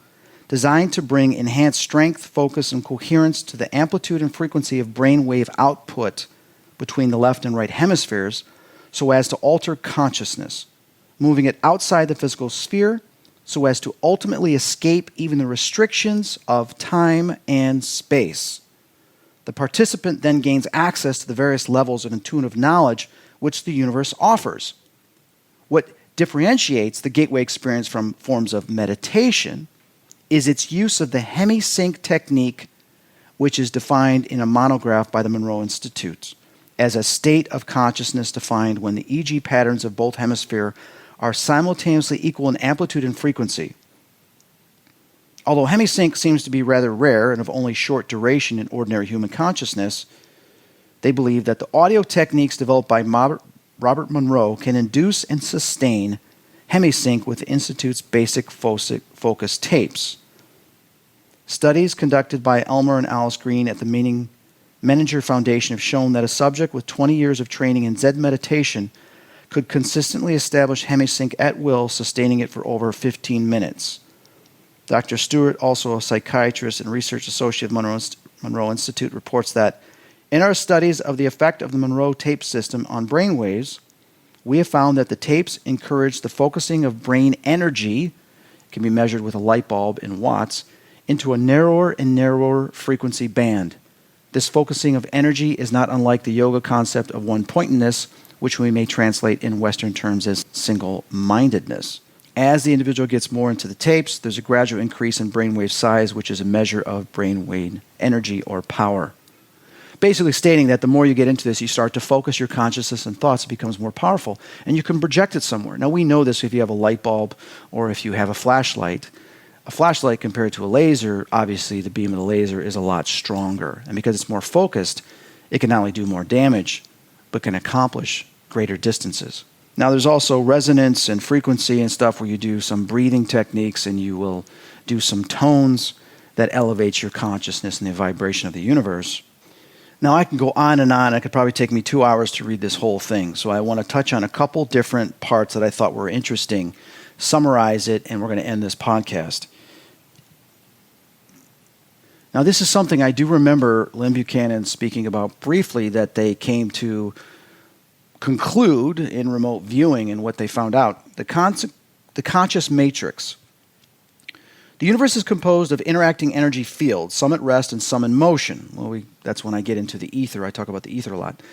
designed to bring enhanced strength, focus, and coherence to the amplitude and frequency of brainwave output between the left and right hemispheres so as to alter consciousness, moving it outside the physical sphere so as to ultimately escape even the restrictions of time and space. The participant then gains access to the various levels of intuitive knowledge which the universe offers. What differentiates the gateway experience from forms of meditation is its use of the Hemi-Sync technique, which is defined in a monograph by the Monroe Institute as a state of consciousness defined when the EEG patterns of both hemispheres are simultaneously equal in amplitude and frequency. Although Hemi-Sync seems to be rather rare and of only short duration in ordinary human consciousness, they believe that the audio techniques developed by Robert Monroe can induce and sustain Hemi-Sync with the Institute's basic focus tapes. Studies conducted by Elmer and Alice Green at the Menninger Foundation have shown that a subject with 20 years of training in Zen meditation could consistently establish Hemi-Sync at will, sustaining it for over 15 minutes. Dr. Stewart, also a psychiatrist and research associate at Monroe Institute, reports that in our studies of the effect of the Monroe tape system on brain waves, we have found that the tapes encourage the focusing of brain energy, can be measured with a light bulb in watts, into a narrower and narrower frequency band. This focusing of energy is not unlike the yoga concept of one-pointedness, which we may translate in Western terms as single-mindedness. As the individual gets more into the tapes, there's a gradual increase in brainwave size, which is a measure of brainwave energy or power. basically stating that the more you get into this, you start to focus your consciousness and thoughts, it becomes more powerful, and you can project it somewhere. Now, we know this if you have a light bulb or if you have a flashlight. A flashlight compared to a laser, obviously the beam of the laser is a lot stronger. And because it's more focused, it can not only do more damage, but can accomplish greater distances. Now, there's also resonance and frequency and stuff where you do some breathing techniques and you will do some tones that elevates your consciousness and the vibration of the universe. Now, I can go on and on. It could probably take me 2 hours to read this whole thing. So I want to touch on a couple different parts that I thought were interesting, summarize it, and we're going to end this podcast. Now, this is something I do remember Lynn Buchanan speaking about briefly, that they came to conclude in remote viewing and what they found out. The conscious matrix. The universe is composed of interacting energy fields, some at rest and some in motion. Well, that's when I get into the ether. I talk about the ether a lot.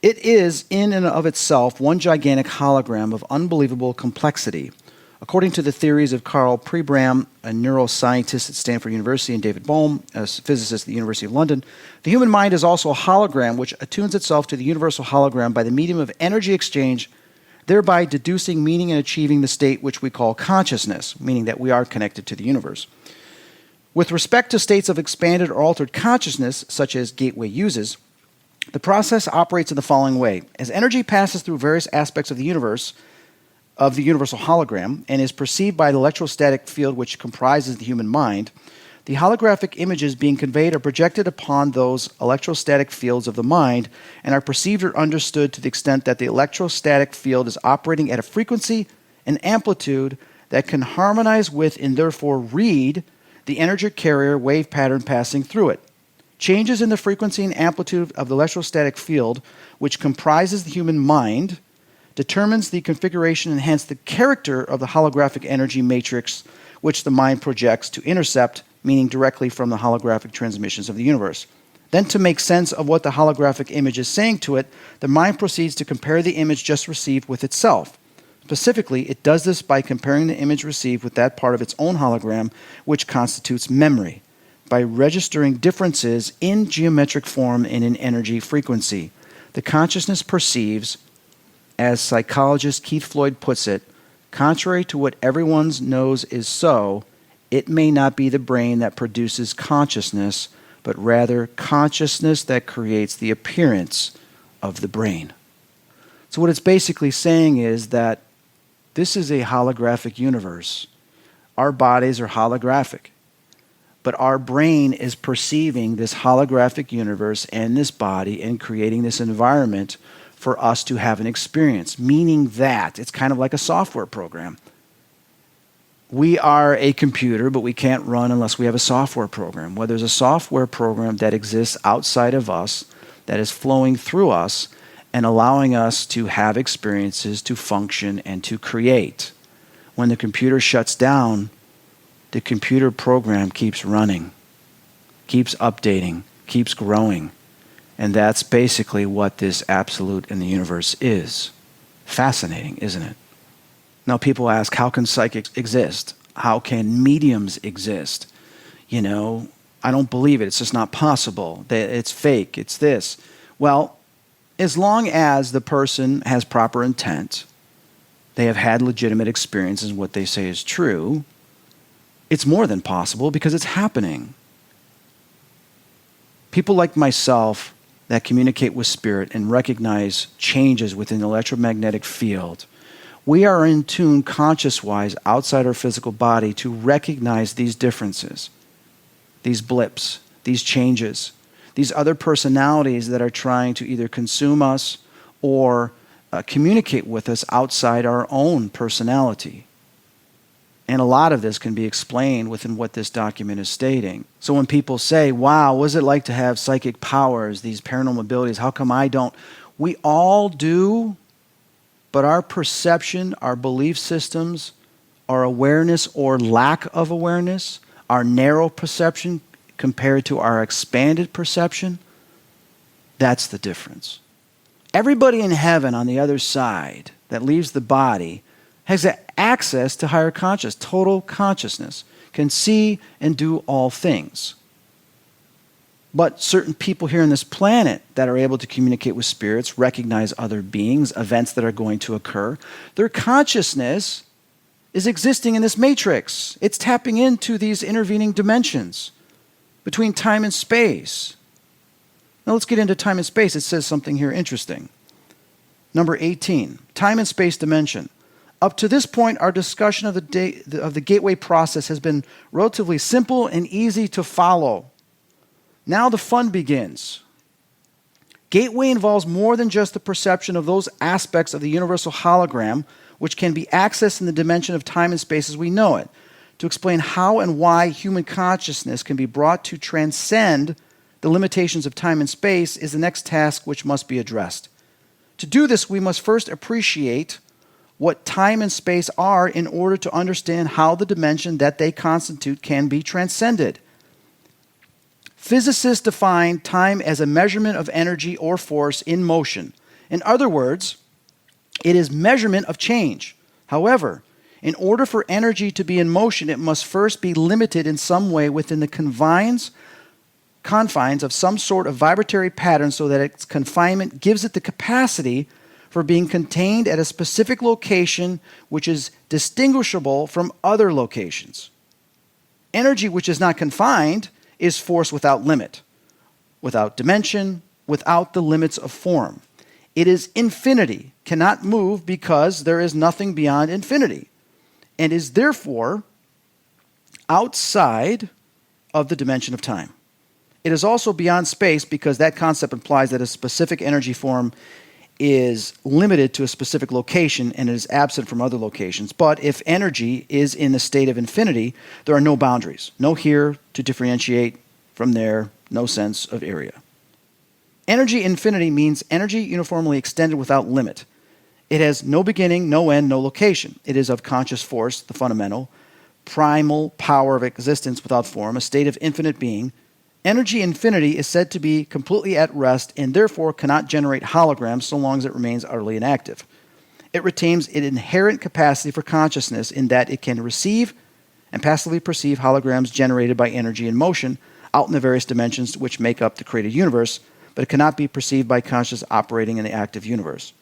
It is, in and of itself, one gigantic hologram of unbelievable complexity. According to the theories of Carl Pribram, a neuroscientist at Stanford University, and David Bohm, a physicist at the University of London, the human mind is also a hologram which attunes itself to the universal hologram by the medium of energy exchange, thereby deducing meaning and achieving the state which we call consciousness, meaning that we are connected to the universe. With respect to states of expanded or altered consciousness, such as Gateway uses, the process operates in the following way. As energy passes through various aspects of the universe, of the universal hologram, and is perceived by the electrostatic field which comprises the human mind, the holographic images being conveyed are projected upon those electrostatic fields of the mind and are perceived or understood to the extent that the electrostatic field is operating at a frequency and amplitude that can harmonize with and therefore read the energy carrier wave pattern passing through it. Changes in the frequency and amplitude of the electrostatic field, which comprises the human mind, determines the configuration and hence the character of the holographic energy matrix which the mind projects to intercept, meaning directly from the holographic transmissions of the universe. Then, to make sense of what the holographic image is saying to it, the mind proceeds to compare the image just received with itself. Specifically, it does this by comparing the image received with that part of its own hologram, which constitutes memory, by registering differences in geometric form and in energy frequency. The consciousness perceives, as psychologist Keith Floyd puts it, contrary to what everyone knows is so, it may not be the brain that produces consciousness, but rather consciousness that creates the appearance of the brain. So what it's basically saying is that this is a holographic universe. Our bodies are holographic, but our brain is perceiving this holographic universe and this body and creating this environment for us to have an experience, meaning that it's kind of like a software program. We are a computer, but we can't run unless we have a software program. Well, there's a software program that exists outside of us, that is flowing through us and allowing us to have experiences, to function, and to create. When the computer shuts down, the computer program keeps running, keeps updating, keeps growing. And that's basically what this absolute in the universe is. Fascinating, isn't it? Now, people ask, how can psychics exist? How can mediums exist? I don't believe it. It's just not possible. It's fake. It's this. Well, as long as the person has proper intent, they have had legitimate experiences, what they say is true, it's more than possible because it's happening. People like myself that communicate with spirit and recognize changes within the electromagnetic field, we are in tune conscious-wise outside our physical body to recognize these differences, these blips, these changes, these other personalities that are trying to either consume us or communicate with us outside our own personality. And a lot of this can be explained within what this document is stating. So when people say, wow, what is it like to have psychic powers, these paranormal abilities, how come I don't? We all do, but our perception, our belief systems, our awareness or lack of awareness, our narrow perception compared to our expanded perception, that's the difference. Everybody in heaven on the other side that leaves the body has access to higher consciousness, total consciousness, can see and do all things. But certain people here on this planet that are able to communicate with spirits, recognize other beings, events that are going to occur, their consciousness is existing in this matrix. It's tapping into these intervening dimensions between time and space. Now let's get into time and space. It says something here interesting. Number 18, time and space dimension. Up to this point, our discussion of the gateway process has been relatively simple and easy to follow. Now the fun begins. Gateway involves more than just the perception of those aspects of the universal hologram which can be accessed in the dimension of time and space as we know it. To explain how and why human consciousness can be brought to transcend the limitations of time and space is the next task which must be addressed. To do this, we must first appreciate what time and space are in order to understand how the dimension that they constitute can be transcended. Physicists define time as a measurement of energy or force in motion. In other words, it is measurement of change. However, in order for energy to be in motion, it must first be limited in some way within the confines of some sort of vibratory pattern so that its confinement gives it the capacity for being contained at a specific location which is distinguishable from other locations. Energy which is not confined is force without limit, without dimension, without the limits of form. It is infinity, cannot move because there is nothing beyond infinity, and is therefore outside of the dimension of time. It is also beyond space because that concept implies that a specific energy form is limited to a specific location and it is absent from other locations. But if energy is in the state of infinity, there are no boundaries, no here to differentiate from there, no sense of area. Energy infinity means energy uniformly extended without limit. It has no beginning, no end, no location. It is of conscious force, the fundamental, primal power of existence without form, a state of infinite being. Energy infinity is said to be completely at rest and therefore cannot generate holograms so long as it remains utterly inactive. It retains an inherent capacity for consciousness in that it can receive and passively perceive holograms generated by energy in motion out in the various dimensions which make up the created universe, but it cannot be perceived by conscious operating in the active universe.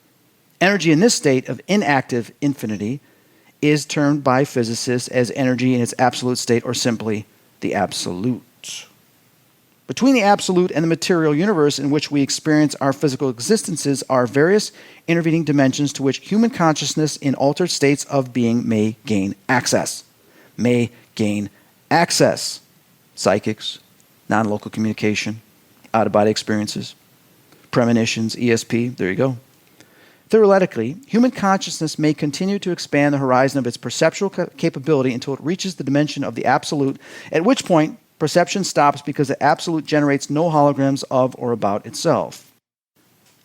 Energy in this state of inactive infinity is termed by physicists as energy in its absolute state or simply the absolute. Between the absolute and the material universe in which we experience our physical existences are various intervening dimensions to which human consciousness in altered states of being may gain access. May gain access. Psychics, non-local communication, out-of-body experiences, premonitions, ESP, there you go. Theoretically, human consciousness may continue to expand the horizon of its perceptual capability until it reaches the dimension of the absolute, at which point perception stops because the absolute generates no holograms of or about itself.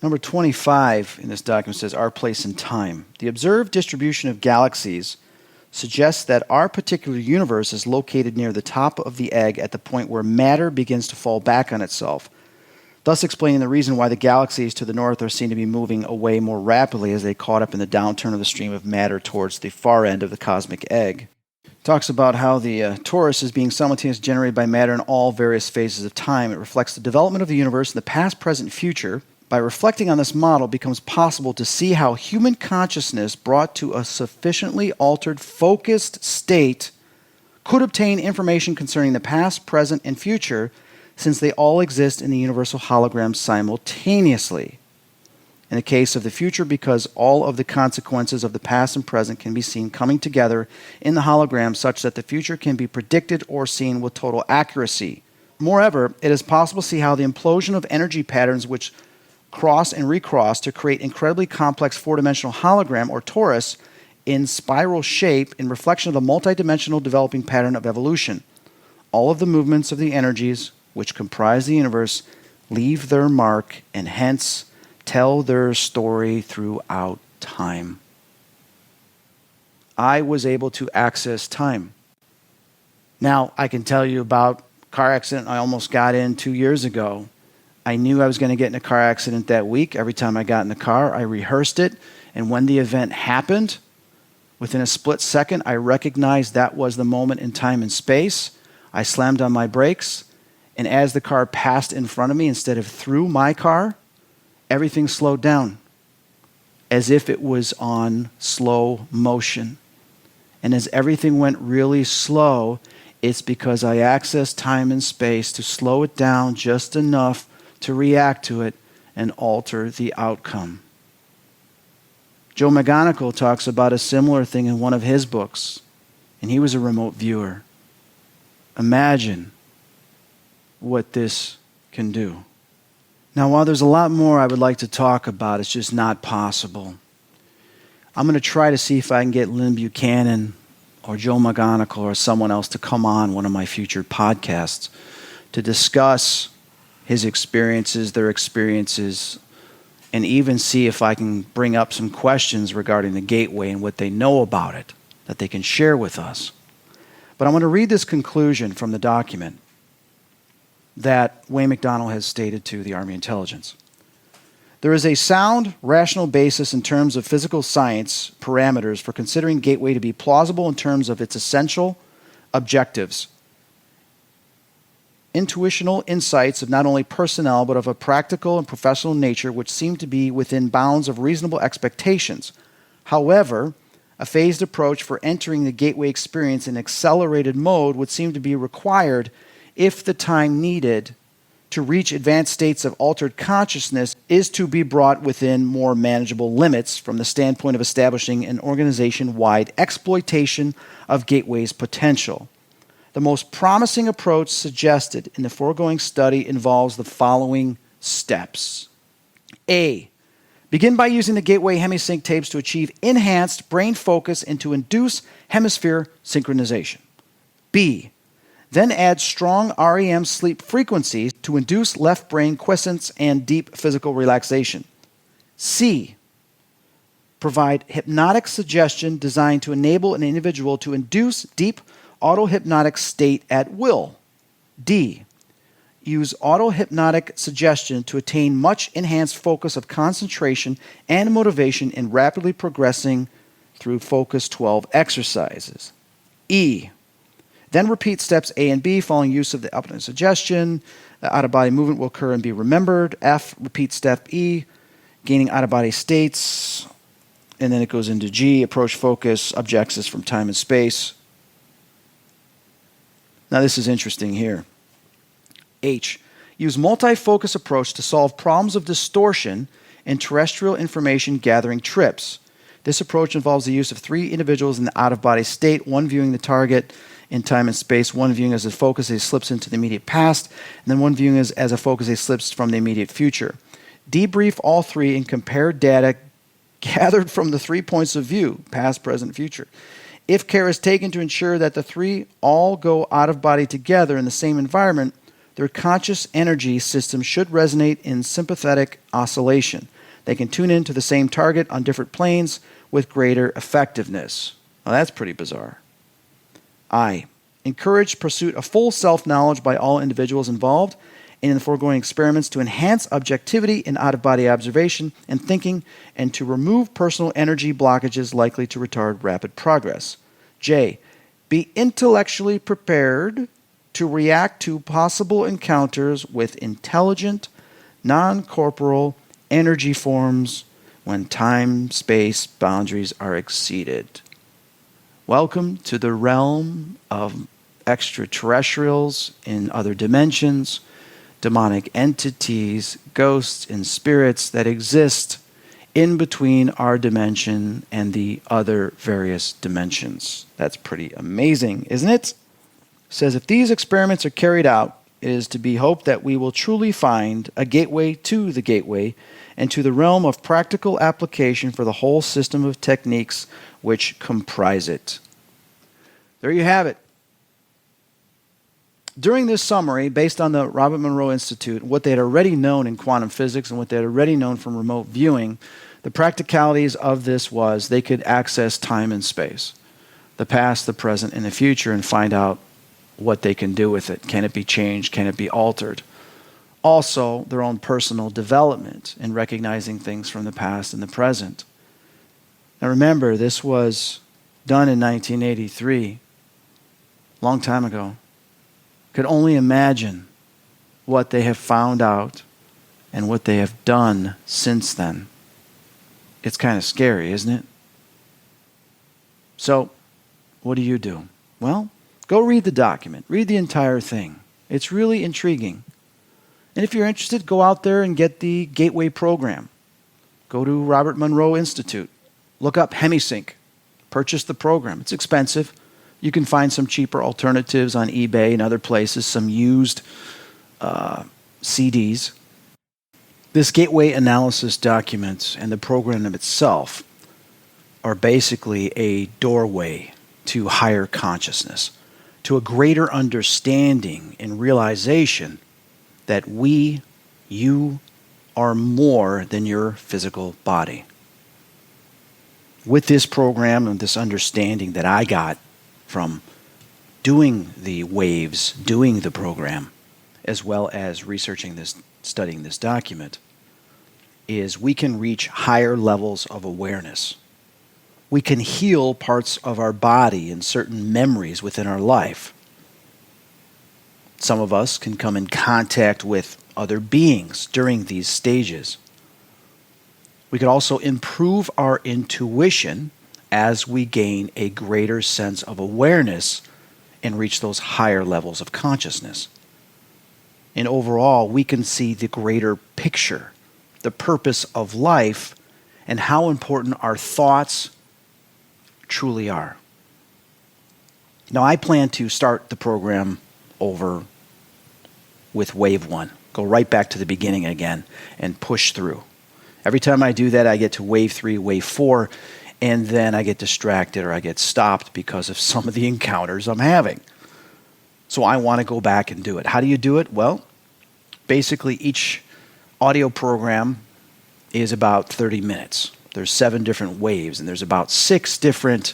Number 25 in this document says, our place in time. The observed distribution of galaxies suggests that our particular universe is located near the top of the egg at the point where matter begins to fall back on itself, thus explaining the reason why the galaxies to the north are seen to be moving away more rapidly as they caught up in the downturn of the stream of matter towards the far end of the cosmic egg. Talks about how the torus is being simultaneously generated by matter in all various phases of time. It reflects the development of the universe in the past, present, future. By reflecting on this model, it becomes possible to see how human consciousness brought to a sufficiently altered, focused state could obtain information concerning the past, present, and future, since they all exist in the universal hologram simultaneously. In the case of the future, because all of the consequences of the past and present can be seen coming together in the hologram such that the future can be predicted or seen with total accuracy. Moreover, it is possible to see how the implosion of energy patterns which cross and recross to create incredibly complex four-dimensional hologram or torus in spiral shape in reflection of the multidimensional developing pattern of evolution. All of the movements of the energies which comprise the universe leave their mark and hence tell their story throughout time. I was able to access time. Now, I can tell you about a car accident I almost got in 2 years ago. I knew I was going to get in a car accident that week. Every time I got in the car, I rehearsed it. And when the event happened, within a split second, I recognized that was the moment in time and space. I slammed on my brakes And as the car passed in front of me instead of through my car, everything slowed down as if it was on slow motion. And as everything went really slow, it's because I accessed time and space to slow it down just enough to react to it and alter the outcome. Joe McGonigal talks about a similar thing in one of his books, and he was a remote viewer. Imagine what this can do. Now, while there's a lot more I would like to talk about, it's just not possible. I'm going to try to see if I can get Lynn Buchanan or Joe McGonigal or someone else to come on one of my future podcasts to discuss his experiences, their experiences, and even see if I can bring up some questions regarding the gateway and what they know about it that they can share with us. But I want to read this conclusion from the document that Wayne McDonnell has stated to the Army Intelligence. There is a sound, rational basis in terms of physical science parameters for considering Gateway to be plausible in terms of its essential objectives. Intuitional insights of not only personnel but of a practical and professional nature which seem to be within bounds of reasonable expectations. However, a phased approach for entering the Gateway experience in accelerated mode would seem to be required if the time needed to reach advanced states of altered consciousness is to be brought within more manageable limits from the standpoint of establishing an organization-wide exploitation of Gateway's potential. The most promising approach suggested in the foregoing study involves the following steps. A. Begin by using the Gateway Hemi-Sync tapes to achieve enhanced brain focus and to induce hemisphere synchronization. B. Then add strong REM sleep frequencies to induce left brain quiescence and deep physical relaxation. C. Provide hypnotic suggestion designed to enable an individual to induce deep auto-hypnotic state at will. D. Use auto-hypnotic suggestion to attain much enhanced focus of concentration and motivation in rapidly progressing through Focus 12 exercises. E. Then repeat steps A and B following use of the hypnotic suggestion. The out-of-body movement will occur and be remembered. F. Repeat step E, gaining out-of-body states. And then it goes into G, approach focus, objectives from time and space. Now this is interesting here. H. Use multi-focus approach to solve problems of distortion in terrestrial information gathering trips. This approach involves the use of 3 individuals in the out-of-body state, one viewing the target in time and space, one viewing as a focus as he slips into the immediate past, and then one viewing as a focus as he slips from the immediate future. Debrief all 3 and compare data gathered from the 3 points of view, past, present, future. If care is taken to ensure that the 3 all go out of body together in the same environment, their conscious energy system should resonate in sympathetic oscillation. They can tune in to the same target on different planes with greater effectiveness. Well, that's pretty bizarre. I. Encourage pursuit of full self-knowledge by all individuals involved in the foregoing experiments to enhance objectivity in out-of-body observation and thinking and to remove personal energy blockages likely to retard rapid progress. J. Be intellectually prepared to react to possible encounters with intelligent, non-corporal energy forms when time-space boundaries are exceeded. Welcome to the realm of extraterrestrials in other dimensions, demonic entities, ghosts, and spirits that exist in between our dimension and the other various dimensions. That's pretty amazing, isn't it? It says, if these experiments are carried out, it is to be hoped that we will truly find a gateway to the gateway and to the realm of practical application for the whole system of techniques which comprise it. There you have it. During this summary, based on the Robert Monroe Institute, what they had already known in quantum physics and what they had already known from remote viewing, the practicalities of this was they could access time and space, the past, the present, and the future, and find out what they can do with it. Can it be changed? Can it be altered? Also, their own personal development in recognizing things from the past and the present. Now remember, this was done in 1983, long time ago. Could only imagine what they have found out and what they have done since then, it's kind of scary, isn't it? So, what do? Well, go read the document. Read the entire thing. It's really intriguing. And if you're interested, go out there and get the Gateway program. Go to Robert Monroe Institute. Look up Hemi-Sync. Purchase the program. It's expensive. You can find some cheaper alternatives on eBay and other places, some used CDs. This Gateway analysis document and the program itself are basically a doorway to higher consciousness, to a greater understanding and realization that you are more than your physical body. With this program and this understanding that I got from doing the waves, doing the program, as well as researching this, studying this document, is we can reach higher levels of awareness. We can heal parts of our body and certain memories within our life. Some of us can come in contact with other beings during these stages. We could also improve our intuition as we gain a greater sense of awareness and reach those higher levels of consciousness. And overall, we can see the greater picture, the purpose of life, and how important our thoughts truly are. Now, I plan to start the program over with wave 1. Go right back to the beginning again and push through. Every time I do that, I get to wave 3, wave 4, and then I get distracted or I get stopped because of some of the encounters I'm having. So I want to go back and do it. How do you do it? Well, basically each audio program is about 30 minutes. There's 7 different waves, and there's about 6 different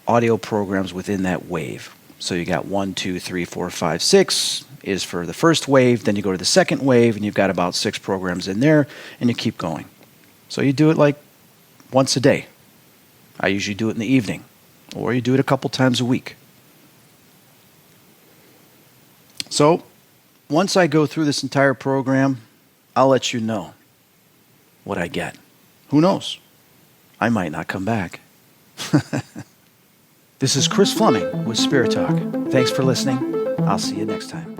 audio programs within that wave. So you got 1, 2, 3, 4, 5, 6 is for the first wave. Then you go to the second wave, and you've got about 6 programs in there, and you keep going. So you do it like once a day. I usually do it in the evening, or you do it a couple times a week. So once I go through this entire program, I'll let you know what I get. Who knows? I might not come back. This is Chris Fleming with Spirit Talk. Thanks for listening. I'll see you next time.